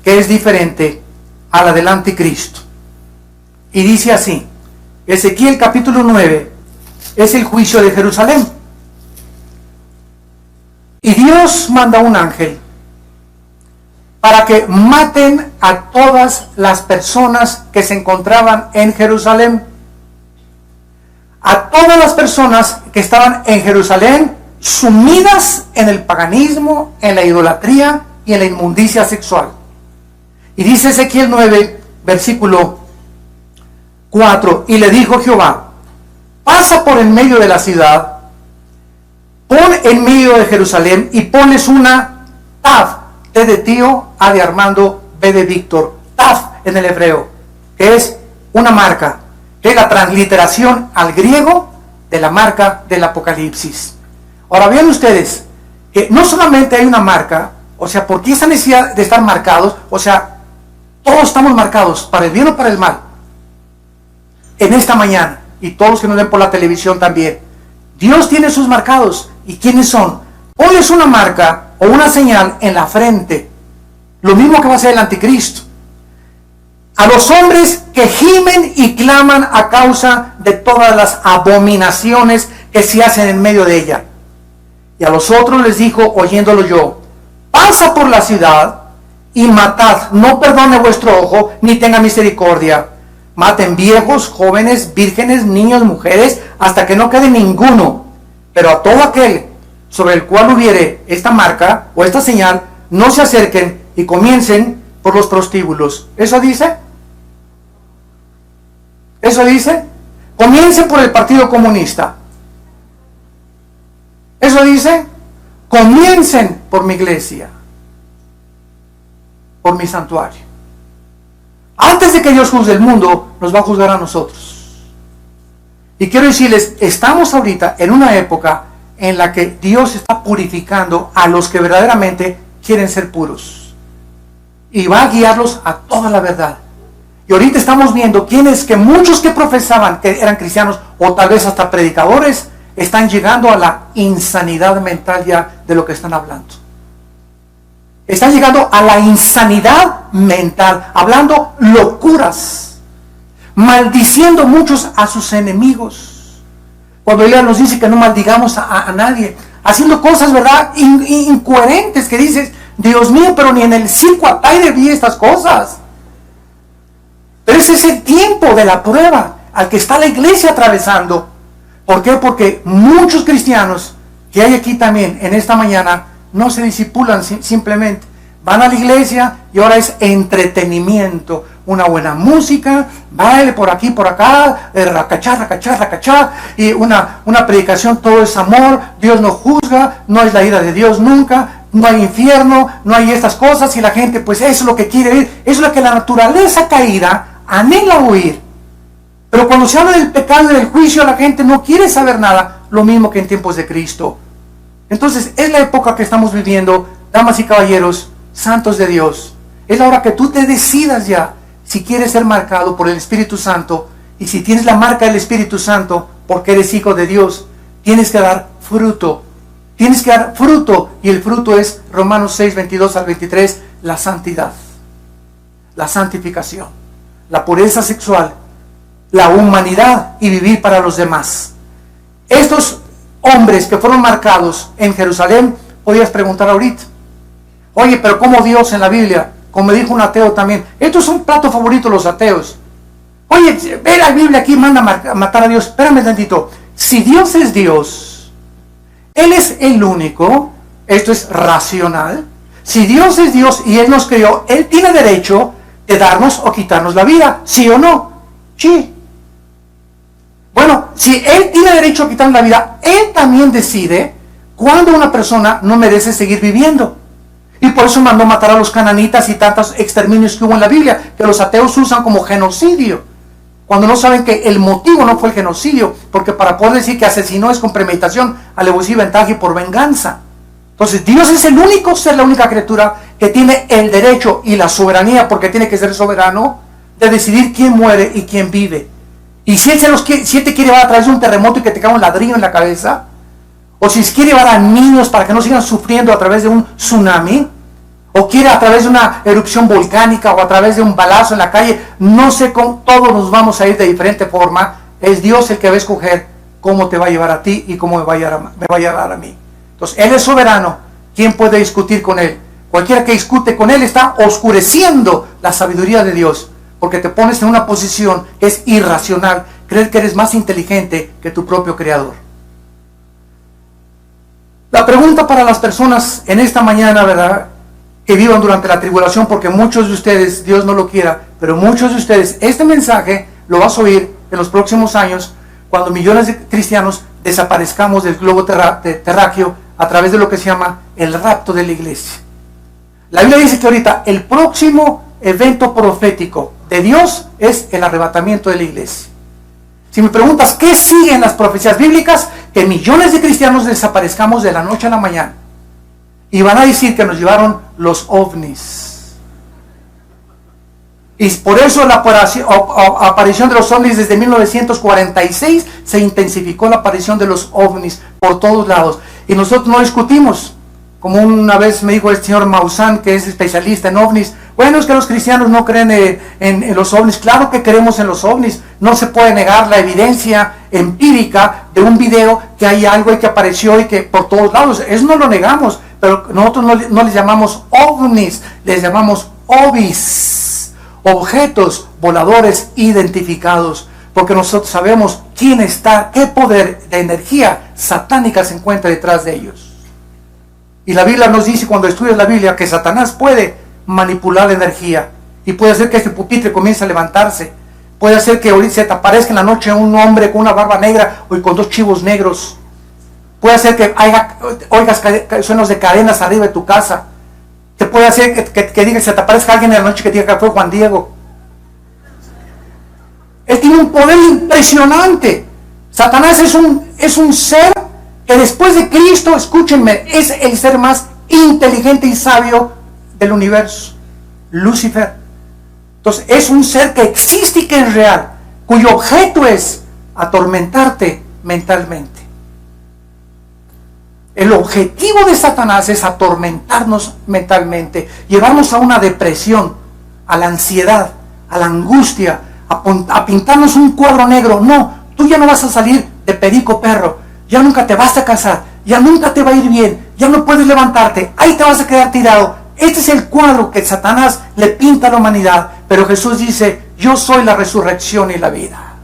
Speaker 1: que es diferente a la del anticristo. Y dice así, Ezequiel capítulo 9 es el juicio de Jerusalén. Y Dios manda un ángel para que maten a todas las personas que se encontraban en Jerusalén. a todas las personas que estaban en Jerusalén sumidas en el paganismo, en la idolatría y en la inmundicia sexual. Y dice Ezequiel 9, versículo 4, y le dijo Jehová, pasa por en medio de la ciudad, pon en medio de Jerusalén y pones una Tav, T de tío, A de Armando, B de Víctor, Tav en el hebreo, que es una marca, que es la transliteración al griego de la marca del Apocalipsis. Ahora vean ustedes que no solamente hay una marca, o sea, ¿por qué esa necesidad de estar marcados? O sea, todos estamos marcados, para el bien o para el mal. En esta mañana, y todos los que nos ven por la televisión también, Dios tiene sus marcados. ¿Y quiénes son? Ponles una marca o una señal en la frente. Lo mismo que va a hacer el anticristo. A los hombres que gimen y claman a causa de todas las abominaciones que se hacen en medio de ella. Y a los otros les dijo, oyéndolo yo, pasa por la ciudad y matad, no perdone vuestro ojo, ni tenga misericordia. Maten viejos, jóvenes, vírgenes, niños, mujeres, hasta que no quede ninguno. Pero a todo aquel sobre el cual hubiere esta marca o esta señal, no se acerquen y comiencen por los prostíbulos. ¿Eso dice? ¿Eso dice? Comiencen por el Partido Comunista. ¿Eso dice? Comiencen por mi iglesia, por mi santuario. Antes de que Dios juzgue el mundo, nos va a juzgar a nosotros. Y quiero decirles, estamos ahorita en una época en la que Dios está purificando a los que verdaderamente quieren ser puros. Y va a guiarlos a toda la verdad. Y ahorita estamos viendo quienes que muchos que profesaban que eran cristianos o tal vez hasta predicadores, están llegando a la insanidad mental ya de lo que están hablando. Están llegando a la insanidad mental, hablando locuras, maldiciendo muchos a sus enemigos. Cuando ella nos dice que no maldigamos a nadie, haciendo cosas, ¿verdad?, incoherentes, que dices, Dios mío, pero ni en el circo Ataide vi estas cosas. Pero ese es el tiempo de la prueba al que está la iglesia atravesando. ¿Por qué? Porque muchos cristianos que hay aquí también en esta mañana no se disipulan, simplemente van a la iglesia y ahora es entretenimiento, una buena música, baile por aquí, por acá, racachá, y una predicación, todo es amor, Dios no juzga, no es la ira de Dios nunca, no hay infierno, no hay estas cosas, y la gente pues eso es lo que quiere oír, eso es lo que la naturaleza caída anhela oír. Pero cuando se habla del pecado y del juicio, la gente no quiere saber nada, lo mismo que en tiempos de Cristo. Entonces, es la época que estamos viviendo, damas y caballeros, santos de Dios. Es la hora que tú te decidas ya si quieres ser marcado por el Espíritu Santo, y si tienes la marca del Espíritu Santo, porque eres hijo de Dios, tienes que dar fruto. Tienes que dar fruto, y el fruto es Romanos 6, 22 al 23, la santidad, la santificación, la pureza sexual, la humanidad y vivir para los demás. Estos hombres que fueron marcados en Jerusalén, podías preguntar ahorita, oye, pero ¿cómo Dios en la Biblia? Como me dijo un ateo también, esto es un plato favorito de los ateos. Oye, ve la Biblia aquí, manda a matar a Dios. Espérame tantito, si Dios es Dios, Él es el único, esto es racional. Si Dios es Dios y Él nos creó, Él tiene derecho de darnos o quitarnos la vida, ¿sí o no? Sí. Bueno, si Él tiene derecho a quitarnos la vida, Él también decide cuándo una persona no merece seguir viviendo. Y por eso mandó matar a los cananitas y tantos exterminios que hubo en la Biblia, que los ateos usan como genocidio, cuando no saben que el motivo no fue el genocidio, porque para poder decir que asesinó es con premeditación, alevosía y ventaja y por venganza. Entonces Dios es el único ser, la única criatura que tiene el derecho y la soberanía, porque tiene que ser soberano, de decidir quién muere y quién vive. Y si Él te quiere llevar a través de un terremoto y que te caiga un ladrillo en la cabeza, o si quiere llevar a niños para que no sigan sufriendo a través de un tsunami, o quiere a través de una erupción volcánica, o a través de un balazo en la calle, no sé cómo, todos nos vamos a ir de diferente forma. Es Dios el que va a escoger cómo te va a llevar a ti y cómo me va a llevar a mí. Entonces, Él es soberano. ¿Quién puede discutir con Él? Cualquiera que discute con Él está oscureciendo la sabiduría de Dios, porque te pones en una posición que es irracional, creer que eres más inteligente que tu propio Creador. La pregunta para las personas en esta mañana, ¿verdad?, que vivan durante la tribulación, porque muchos de ustedes, Dios no lo quiera, pero muchos de ustedes, este mensaje lo vas a oír en los próximos años, cuando millones de cristianos desaparezcamos del globo terráqueo a través de lo que se llama el rapto de la iglesia. La Biblia dice que ahorita el próximo evento profético de Dios es el arrebatamiento de la iglesia. Si me preguntas qué sigue en las profecías bíblicas, que millones de cristianos desaparezcamos de la noche a la mañana. Y van a decir que nos llevaron los ovnis. Y por eso la aparición de los ovnis desde 1946 se intensificó la aparición de los ovnis por todos lados. Y nosotros no discutimos. Como una vez me dijo el señor Maussan, que es especialista en ovnis, bueno, es que los cristianos no creen en los ovnis. Claro que creemos en los ovnis. No se puede negar la evidencia empírica de un video que hay algo y que apareció y que por todos lados. Eso no lo negamos. Pero nosotros no les llamamos ovnis, les llamamos ovis, objetos voladores identificados, porque nosotros sabemos quién está, qué poder de energía satánica se encuentra detrás de ellos. Y la Biblia nos dice, cuando estudias la Biblia, que Satanás puede manipular la energía y puede hacer que este pupitre comience a levantarse, puede hacer que ahorita se te aparezca en la noche un hombre con una barba negra o con dos chivos negros. Puede hacer que oigas suenos de cadenas arriba de tu casa. Te puede hacer que diga, se te aparezca alguien en la noche que diga que fue Juan Diego. Él tiene un poder impresionante. Satanás es un ser que después de Cristo, escúchenme, es el ser más inteligente y sabio del universo. Lucifer. Entonces es un ser que existe y que es real, cuyo objeto es atormentarte mentalmente. El objetivo de Satanás es atormentarnos mentalmente, llevarnos a una depresión, a la ansiedad, a la angustia, a pintarnos un cuadro negro. No, tú ya no vas a salir de perico perro, ya nunca te vas a casar, ya nunca te va a ir bien, ya no puedes levantarte, ahí te vas a quedar tirado. Este es el cuadro que Satanás le pinta a la humanidad, pero Jesús dice, yo soy la resurrección y la vida.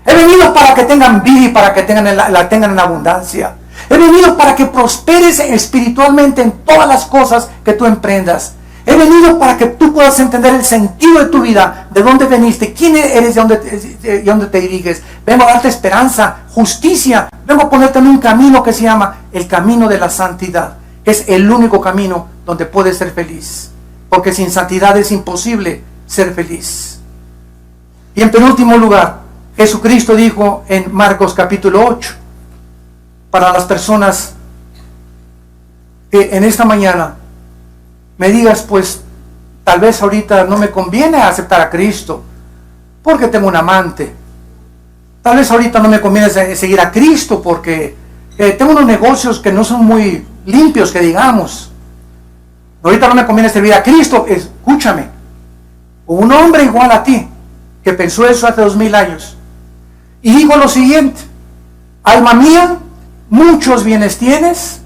Speaker 1: He venido para que tengan vida y para que la tengan en abundancia. He venido para que prosperes espiritualmente en todas las cosas que tú emprendas. He venido para que tú puedas entender el sentido de tu vida, de dónde veniste, quién eres, de dónde te diriges. Vengo a darte esperanza, justicia. Vengo a ponerte en un camino que se llama el camino de la santidad. Es el único camino donde puedes ser feliz. Porque sin santidad es imposible ser feliz. Y en penúltimo lugar, Jesucristo dijo en Marcos capítulo 8, para las personas que en esta mañana me digas, pues tal vez ahorita no me conviene aceptar a Cristo porque tengo un amante. Tal vez ahorita no me conviene seguir a Cristo porque tengo unos negocios que no son muy limpios, que digamos. Ahorita no me conviene servir a Cristo. Escúchame, un hombre igual a ti que pensó eso hace 2000 años y dijo lo siguiente: alma mía, muchos bienes tienes,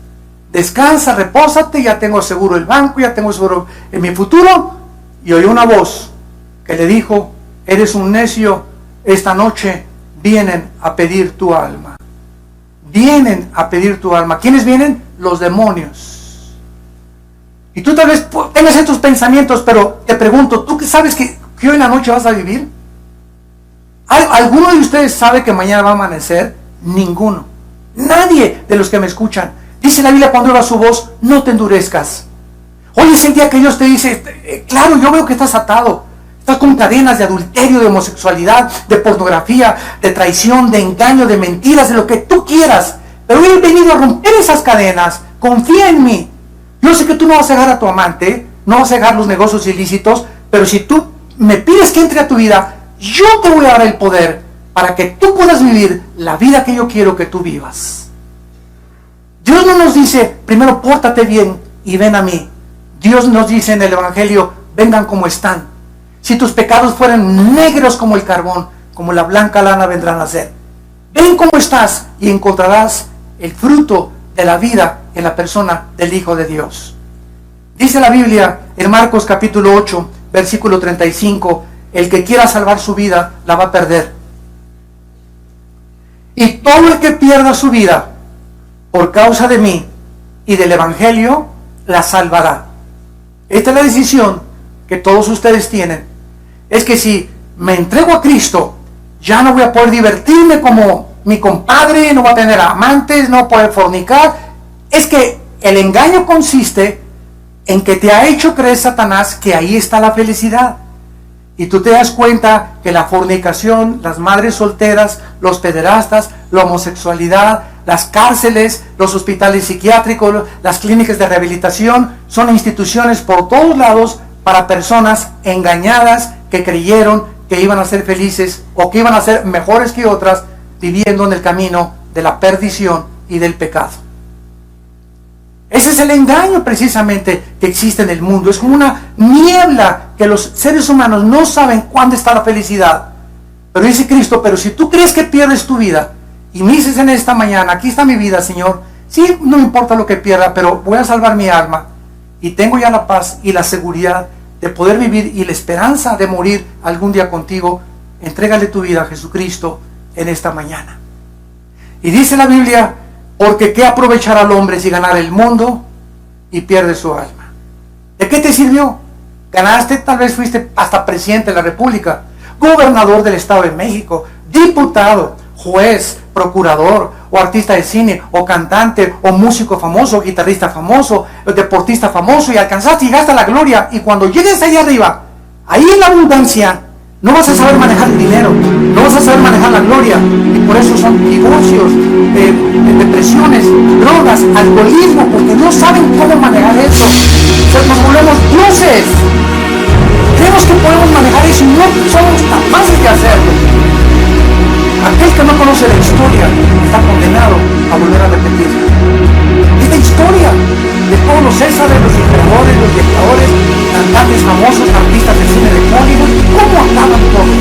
Speaker 1: descansa, repósate, ya tengo seguro el banco, ya tengo seguro en mi futuro. Y oyó una voz que le dijo, eres un necio, esta noche vienen a pedir tu alma. Vienen a pedir tu alma. ¿Quiénes vienen? Los demonios. Y tú tal vez tengas estos pensamientos, pero te pregunto, ¿tú sabes que hoy en la noche vas a vivir? ¿Alguno de ustedes sabe que mañana va a amanecer? Ninguno. Nadie de los que me escuchan. Dice la Biblia, cuando oiga su voz, no te endurezcas. Hoy es el día que Dios te dice, claro, yo veo que estás atado. Estás con cadenas de adulterio, de homosexualidad, de pornografía, de traición, de engaño, de mentiras, de lo que tú quieras. Pero hoy he venido a romper esas cadenas. Confía en mí. Yo sé que tú no vas a dejar a tu amante, no vas a dejar los negocios ilícitos, pero si tú me pides que entre a tu vida, yo te voy a dar el poder para que tú puedas vivir la vida que yo quiero que tú vivas. Dios no nos dice, primero pórtate bien y ven a mí. Dios nos dice en el Evangelio, vengan como están. Si tus pecados fueran negros como el carbón, como la blanca lana vendrán a ser. Ven como estás y encontrarás el fruto de la vida en la persona del Hijo de Dios. Dice la Biblia en Marcos capítulo 8, versículo 35, el que quiera salvar su vida la va a perder. Y todo el que pierda su vida por causa de mí y del Evangelio, la salvará. Esta es la decisión que todos ustedes tienen. Es que si me entrego a Cristo, ya no voy a poder divertirme como mi compadre, no voy a tener amantes, no voy a poder fornicar. Es que el engaño consiste en que te ha hecho creer Satanás que ahí está la felicidad. Y tú te das cuenta que la fornicación, las madres solteras, los pederastas, la homosexualidad, las cárceles, los hospitales psiquiátricos, las clínicas de rehabilitación, son instituciones por todos lados para personas engañadas que creyeron que iban a ser felices o que iban a ser mejores que otras, viviendo en el camino de la perdición y del pecado. Ese es el engaño precisamente que existe en el mundo. Es como una niebla que los seres humanos no saben cuándo está la felicidad. Pero dice Cristo, pero si tú crees que pierdes tu vida y me dices en esta mañana, aquí está mi vida, Señor, sí, no me importa lo que pierda, pero voy a salvar mi alma y tengo ya la paz y la seguridad de poder vivir y la esperanza de morir algún día contigo, entrégale tu vida a Jesucristo en esta mañana. Y dice la Biblia, porque ¿qué aprovechará al hombre si ganara el mundo y pierde su alma? ¿De qué te sirvió? Ganaste, tal vez fuiste hasta presidente de la República, gobernador del Estado de México, diputado, juez, procurador, o artista de cine, o cantante, o músico famoso, o guitarrista famoso, o deportista famoso, y alcanzaste y llegaste a la gloria. Y cuando llegues ahí arriba, ahí en la abundancia, no vas a saber manejar el dinero, no vas a saber manejar la gloria, y por eso son divorcios, depresiones, drogas, alcoholismo, porque no saben cómo manejar eso. Entonces nos volvemos dioses. Creemos que podemos manejar eso y no somos capaces de hacerlo. Aquel que no conoce la historia está condenado a volver a repetirla. Es la historia de todos los césares, los emperadores, los dictadores, cantantes famosos, artistas de cine de Hollywood. ¿Cómo acaban todos?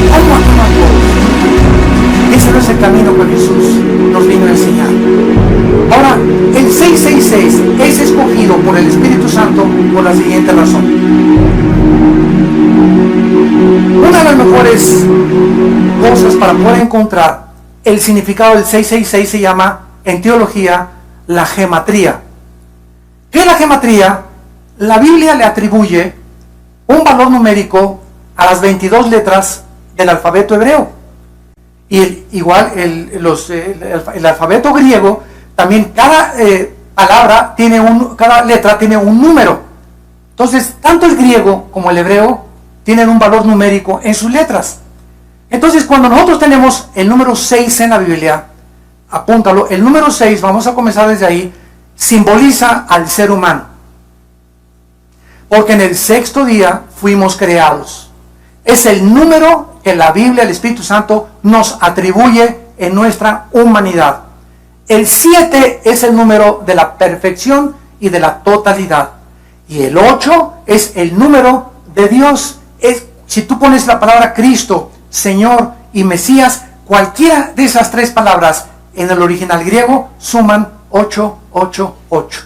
Speaker 1: ¿Cómo acaban todos? Ese no es el camino que Jesús nos vino a enseñar. Ahora, el 666 es escogido por el Espíritu Santo por la siguiente razón. Una de las mejores cosas para poder encontrar el significado del 666 se llama, en teología, la gematría. ¿Qué es la gematría? La Biblia le atribuye un valor numérico a las 22 letras del alfabeto hebreo. Y igual el alfabeto griego, también cada palabra cada letra tiene un número. Entonces, tanto el griego como el hebreo tienen un valor numérico en sus letras. Entonces, cuando nosotros tenemos el número 6 en la Biblia, apúntalo, el número 6, vamos a comenzar desde ahí, simboliza al ser humano. Porque en el sexto día fuimos creados. Es el número que la Biblia, el Espíritu Santo, nos atribuye en nuestra humanidad. El 7 es el número de la perfección y de la totalidad. Y el 8 es el número de Dios. Si tú pones la palabra Cristo, Señor y Mesías, cualquiera de esas tres palabras en el original griego suman 888.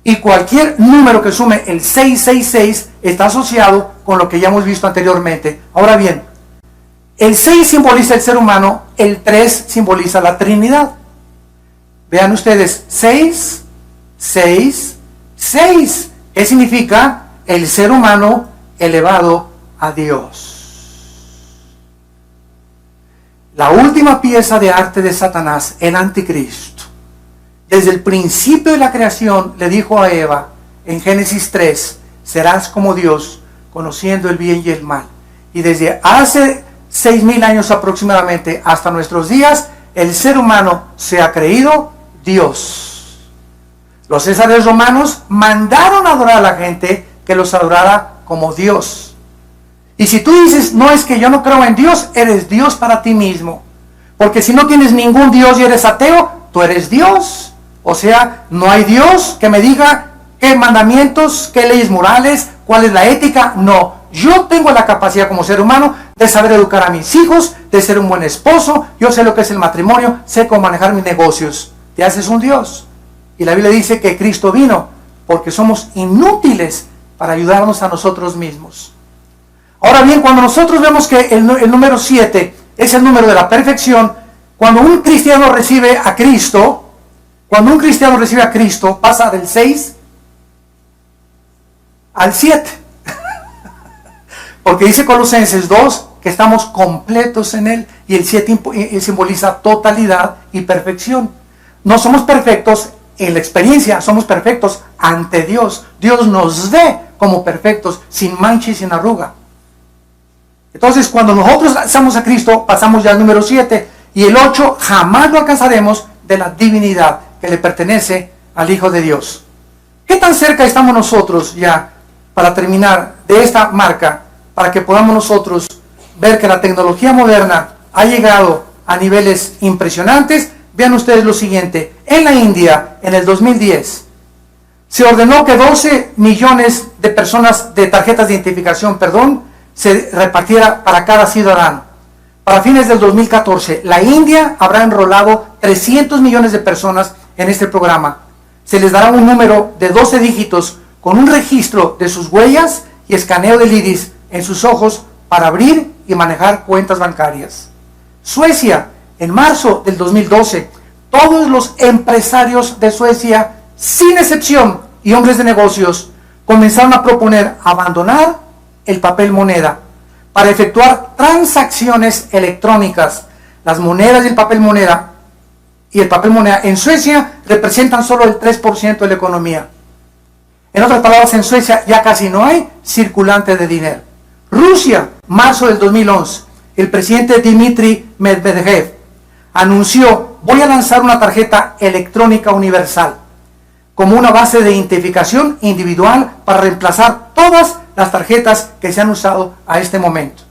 Speaker 1: Y cualquier número que sume el 666 está asociado con lo que ya hemos visto anteriormente. Ahora bien, el 6 simboliza el ser humano, el 3 simboliza la Trinidad. Vean ustedes, 6, 6, 6. ¿Qué significa? El ser humano elevado a Dios. La última pieza de arte de Satanás, el anticristo. Desde el principio de la creación le dijo a Eva en Génesis 3, serás como Dios, conociendo el bien y el mal. Y desde hace 6,000 años aproximadamente hasta nuestros días, el ser humano se ha creído Dios. Los césares romanos mandaron a adorar a la gente que los adorara como Dios. Y si tú dices, no, es que yo no creo en Dios, eres Dios para ti mismo. Porque si no tienes ningún Dios y eres ateo, tú eres Dios. O sea, no hay Dios que me diga qué mandamientos, qué leyes morales, cuál es la ética. No, yo tengo la capacidad como ser humano de saber educar a mis hijos, de ser un buen esposo. Yo sé lo que es el matrimonio, sé cómo manejar mis negocios. Te haces un Dios. Y la Biblia dice que Cristo vino porque somos inútiles para ayudarnos a nosotros mismos. Ahora bien, cuando nosotros vemos que el número 7 es el número de la perfección. Cuando un cristiano recibe a Cristo, pasa del 6 al 7. Porque dice Colosenses 2 que estamos completos en Él, y el 7 simboliza totalidad y perfección. No somos perfectos en la experiencia, somos perfectos ante Dios. Dios nos ve como perfectos, sin mancha y sin arruga. Entonces, cuando nosotros alcanzamos a Cristo, pasamos ya al número 7, y el 8 jamás lo alcanzaremos de la divinidad que le pertenece al Hijo de Dios. ¿Qué tan cerca estamos nosotros ya, para terminar, de esta marca, para que podamos nosotros ver que la tecnología moderna ha llegado a niveles impresionantes? Vean ustedes lo siguiente. En la India, en el 2010, se ordenó que 12 millones de personas de tarjetas de identificación, se repartiera para cada ciudadano. Para fines del 2014, la India habrá enrolado 300 millones de personas en este programa. Se les dará un número de 12 dígitos con un registro de sus huellas y escaneo del iris en sus ojos para abrir y manejar cuentas bancarias. Suecia, en marzo del 2012, todos los empresarios de Suecia, sin excepción, y hombres de negocios, comenzaron a proponer abandonar el papel moneda para efectuar transacciones electrónicas. Las monedas y el papel moneda en Suecia representan solo el 3% de la economía. En otras palabras, en Suecia ya casi no hay circulante de dinero. Rusia, marzo del 2011, el presidente Dmitry Medvedev anunció: voy a lanzar una tarjeta electrónica universal como una base de identificación individual para reemplazar todas las tarjetas que se han usado a este momento.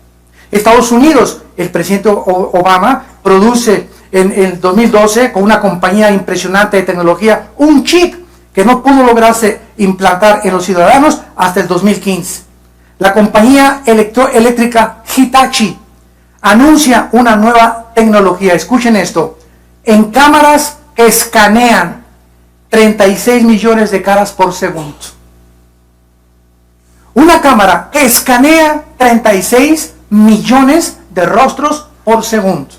Speaker 1: Estados Unidos, el presidente Obama produce en el 2012 con una compañía impresionante de tecnología un chip que no pudo lograrse implantar en los ciudadanos hasta el 2015. La compañía eléctrica Hitachi anuncia una nueva tecnología, escuchen esto, en cámaras que escanean 36 millones de caras por segundo. Una cámara que escanea 36 millones de rostros por segundo.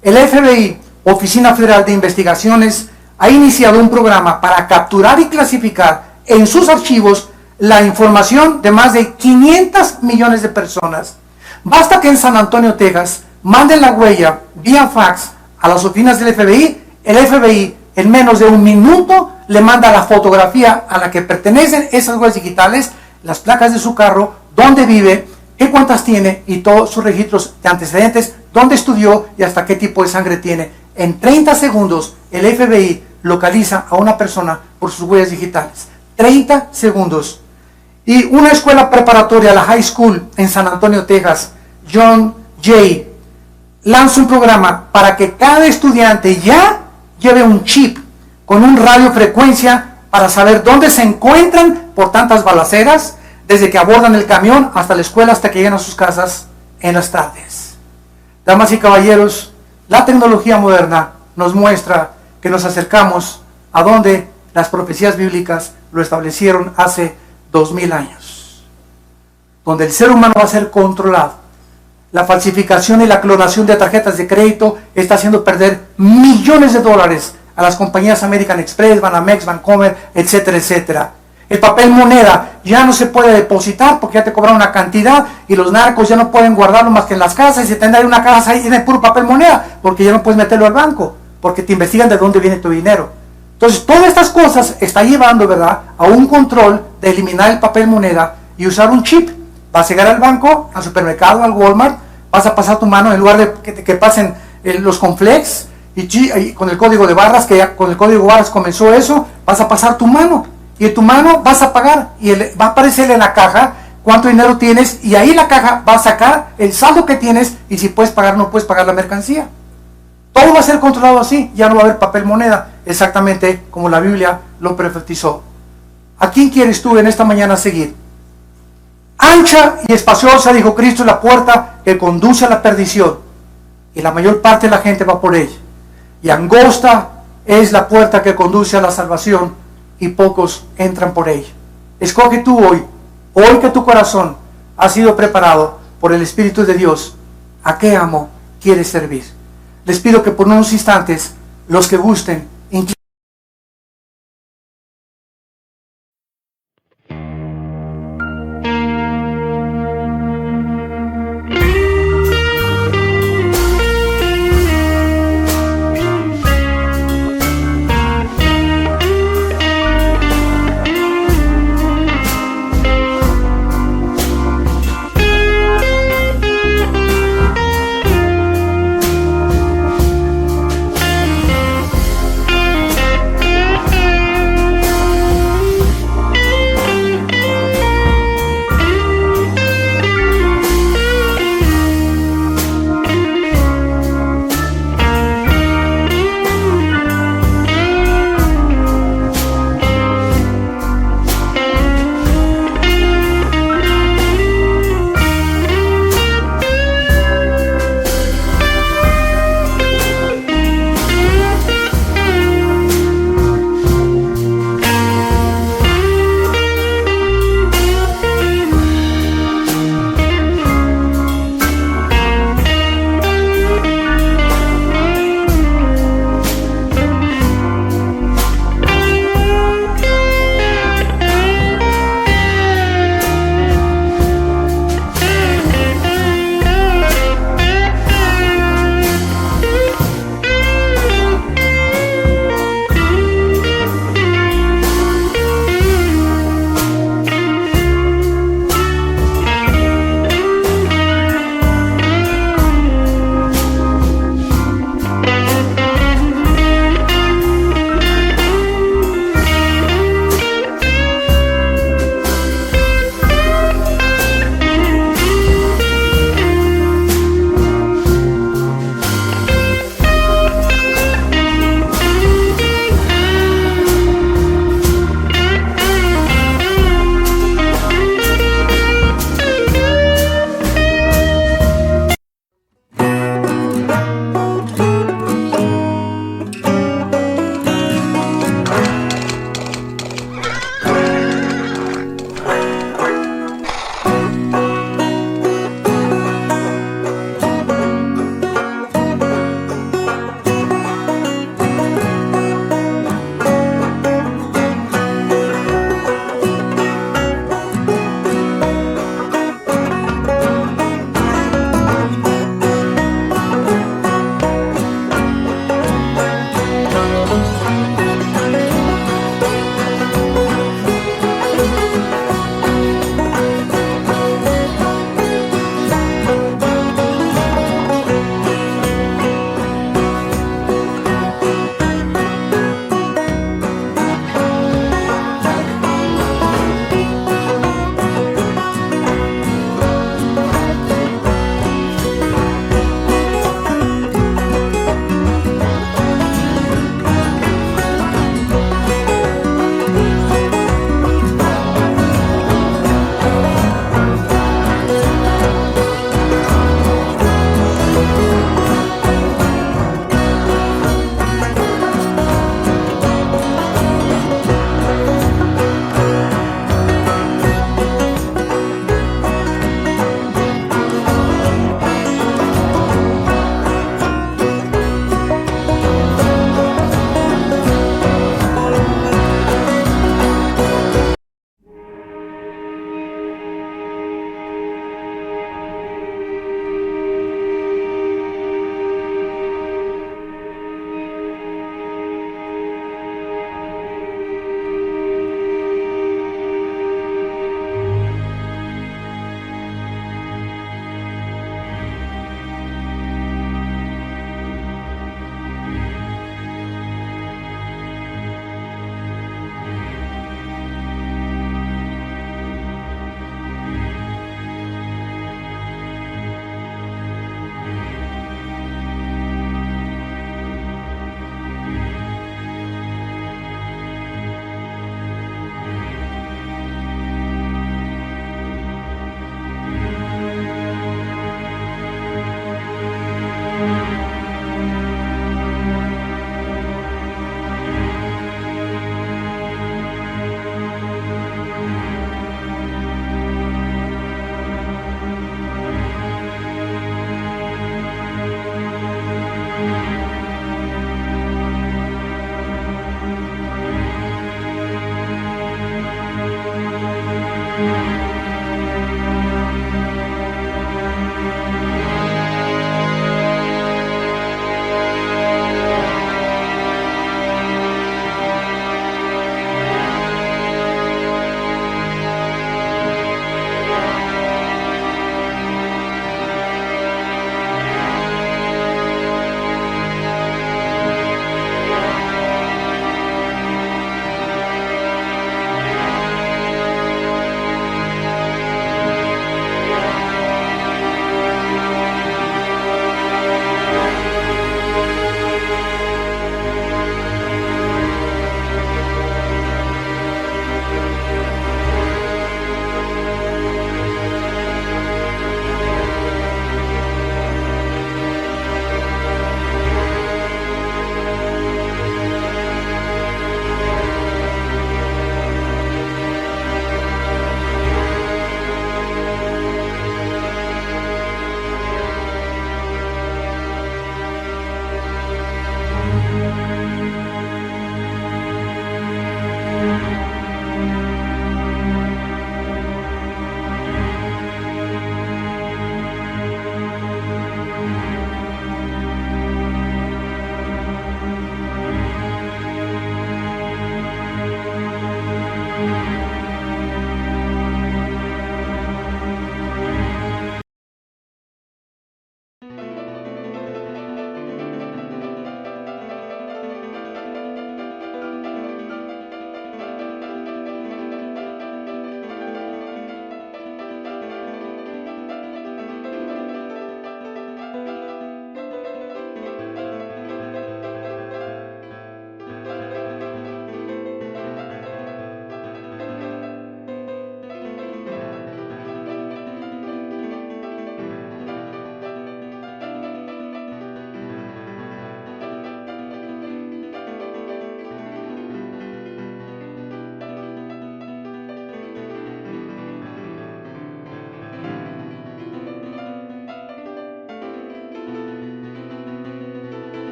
Speaker 1: El FBI, Oficina Federal de Investigaciones, ha iniciado un programa para capturar y clasificar en sus archivos la información de más de 500 millones de personas. Basta que en San Antonio, Texas, manden la huella vía fax a las oficinas del FBI. El FBI en menos de un minuto le manda la fotografía a la que pertenecen esas huellas digitales, las placas de su carro, dónde vive, qué cuentas tiene y todos sus registros de antecedentes, dónde estudió y hasta qué tipo de sangre tiene. En 30 segundos el FBI localiza a una persona por sus huellas digitales. 30 segundos. Y una escuela preparatoria, la High School en San Antonio, Texas, John Jay, lanza un programa para que cada estudiante ya lleve un chip con un radiofrecuencia para saber dónde se encuentran por tantas balaceras, desde que abordan el camión hasta la escuela, hasta que llegan a sus casas en las tardes. Damas y caballeros, la tecnología moderna nos muestra que nos acercamos a donde las profecías bíblicas lo establecieron hace 2000 años, donde el ser humano va a ser controlado. La falsificación y la clonación de tarjetas de crédito está haciendo perder millones de dólares a las compañías American Express, Banamex, Bancomer, etcétera, etcétera. El papel moneda ya no se puede depositar porque ya te cobran una cantidad y los narcos ya no pueden guardarlo más que en las casas, y se tendrá una casa ahí en el puro papel moneda porque ya no puedes meterlo al banco porque te investigan de dónde viene tu dinero. Entonces, todas estas cosas está llevando, ¿verdad?, a un control de eliminar el papel moneda y usar un chip. Vas a llegar al banco, al supermercado, al Walmart, vas a pasar tu mano en lugar de que pasen los conflex y con el código de barras, que ya con el código de barras comenzó eso, vas a pasar tu mano y en tu mano vas a pagar y va a aparecer en la caja cuánto dinero tienes, y ahí la caja va a sacar el saldo que tienes y si puedes pagar o no puedes pagar la mercancía. Todo va a ser controlado así, ya no va a haber papel moneda, exactamente como la Biblia lo profetizó. ¿A quién quieres tú en esta mañana seguir? Ancha y espaciosa, dijo Cristo, es la puerta que conduce a la perdición, y la mayor parte de la gente va por ella. Y angosta es la puerta que conduce a la salvación, y pocos entran por ella. Escoge tú hoy que tu corazón ha sido preparado por el Espíritu de Dios. ¿A qué amo quiere servir. Les pido que por unos instantes, los que gusten,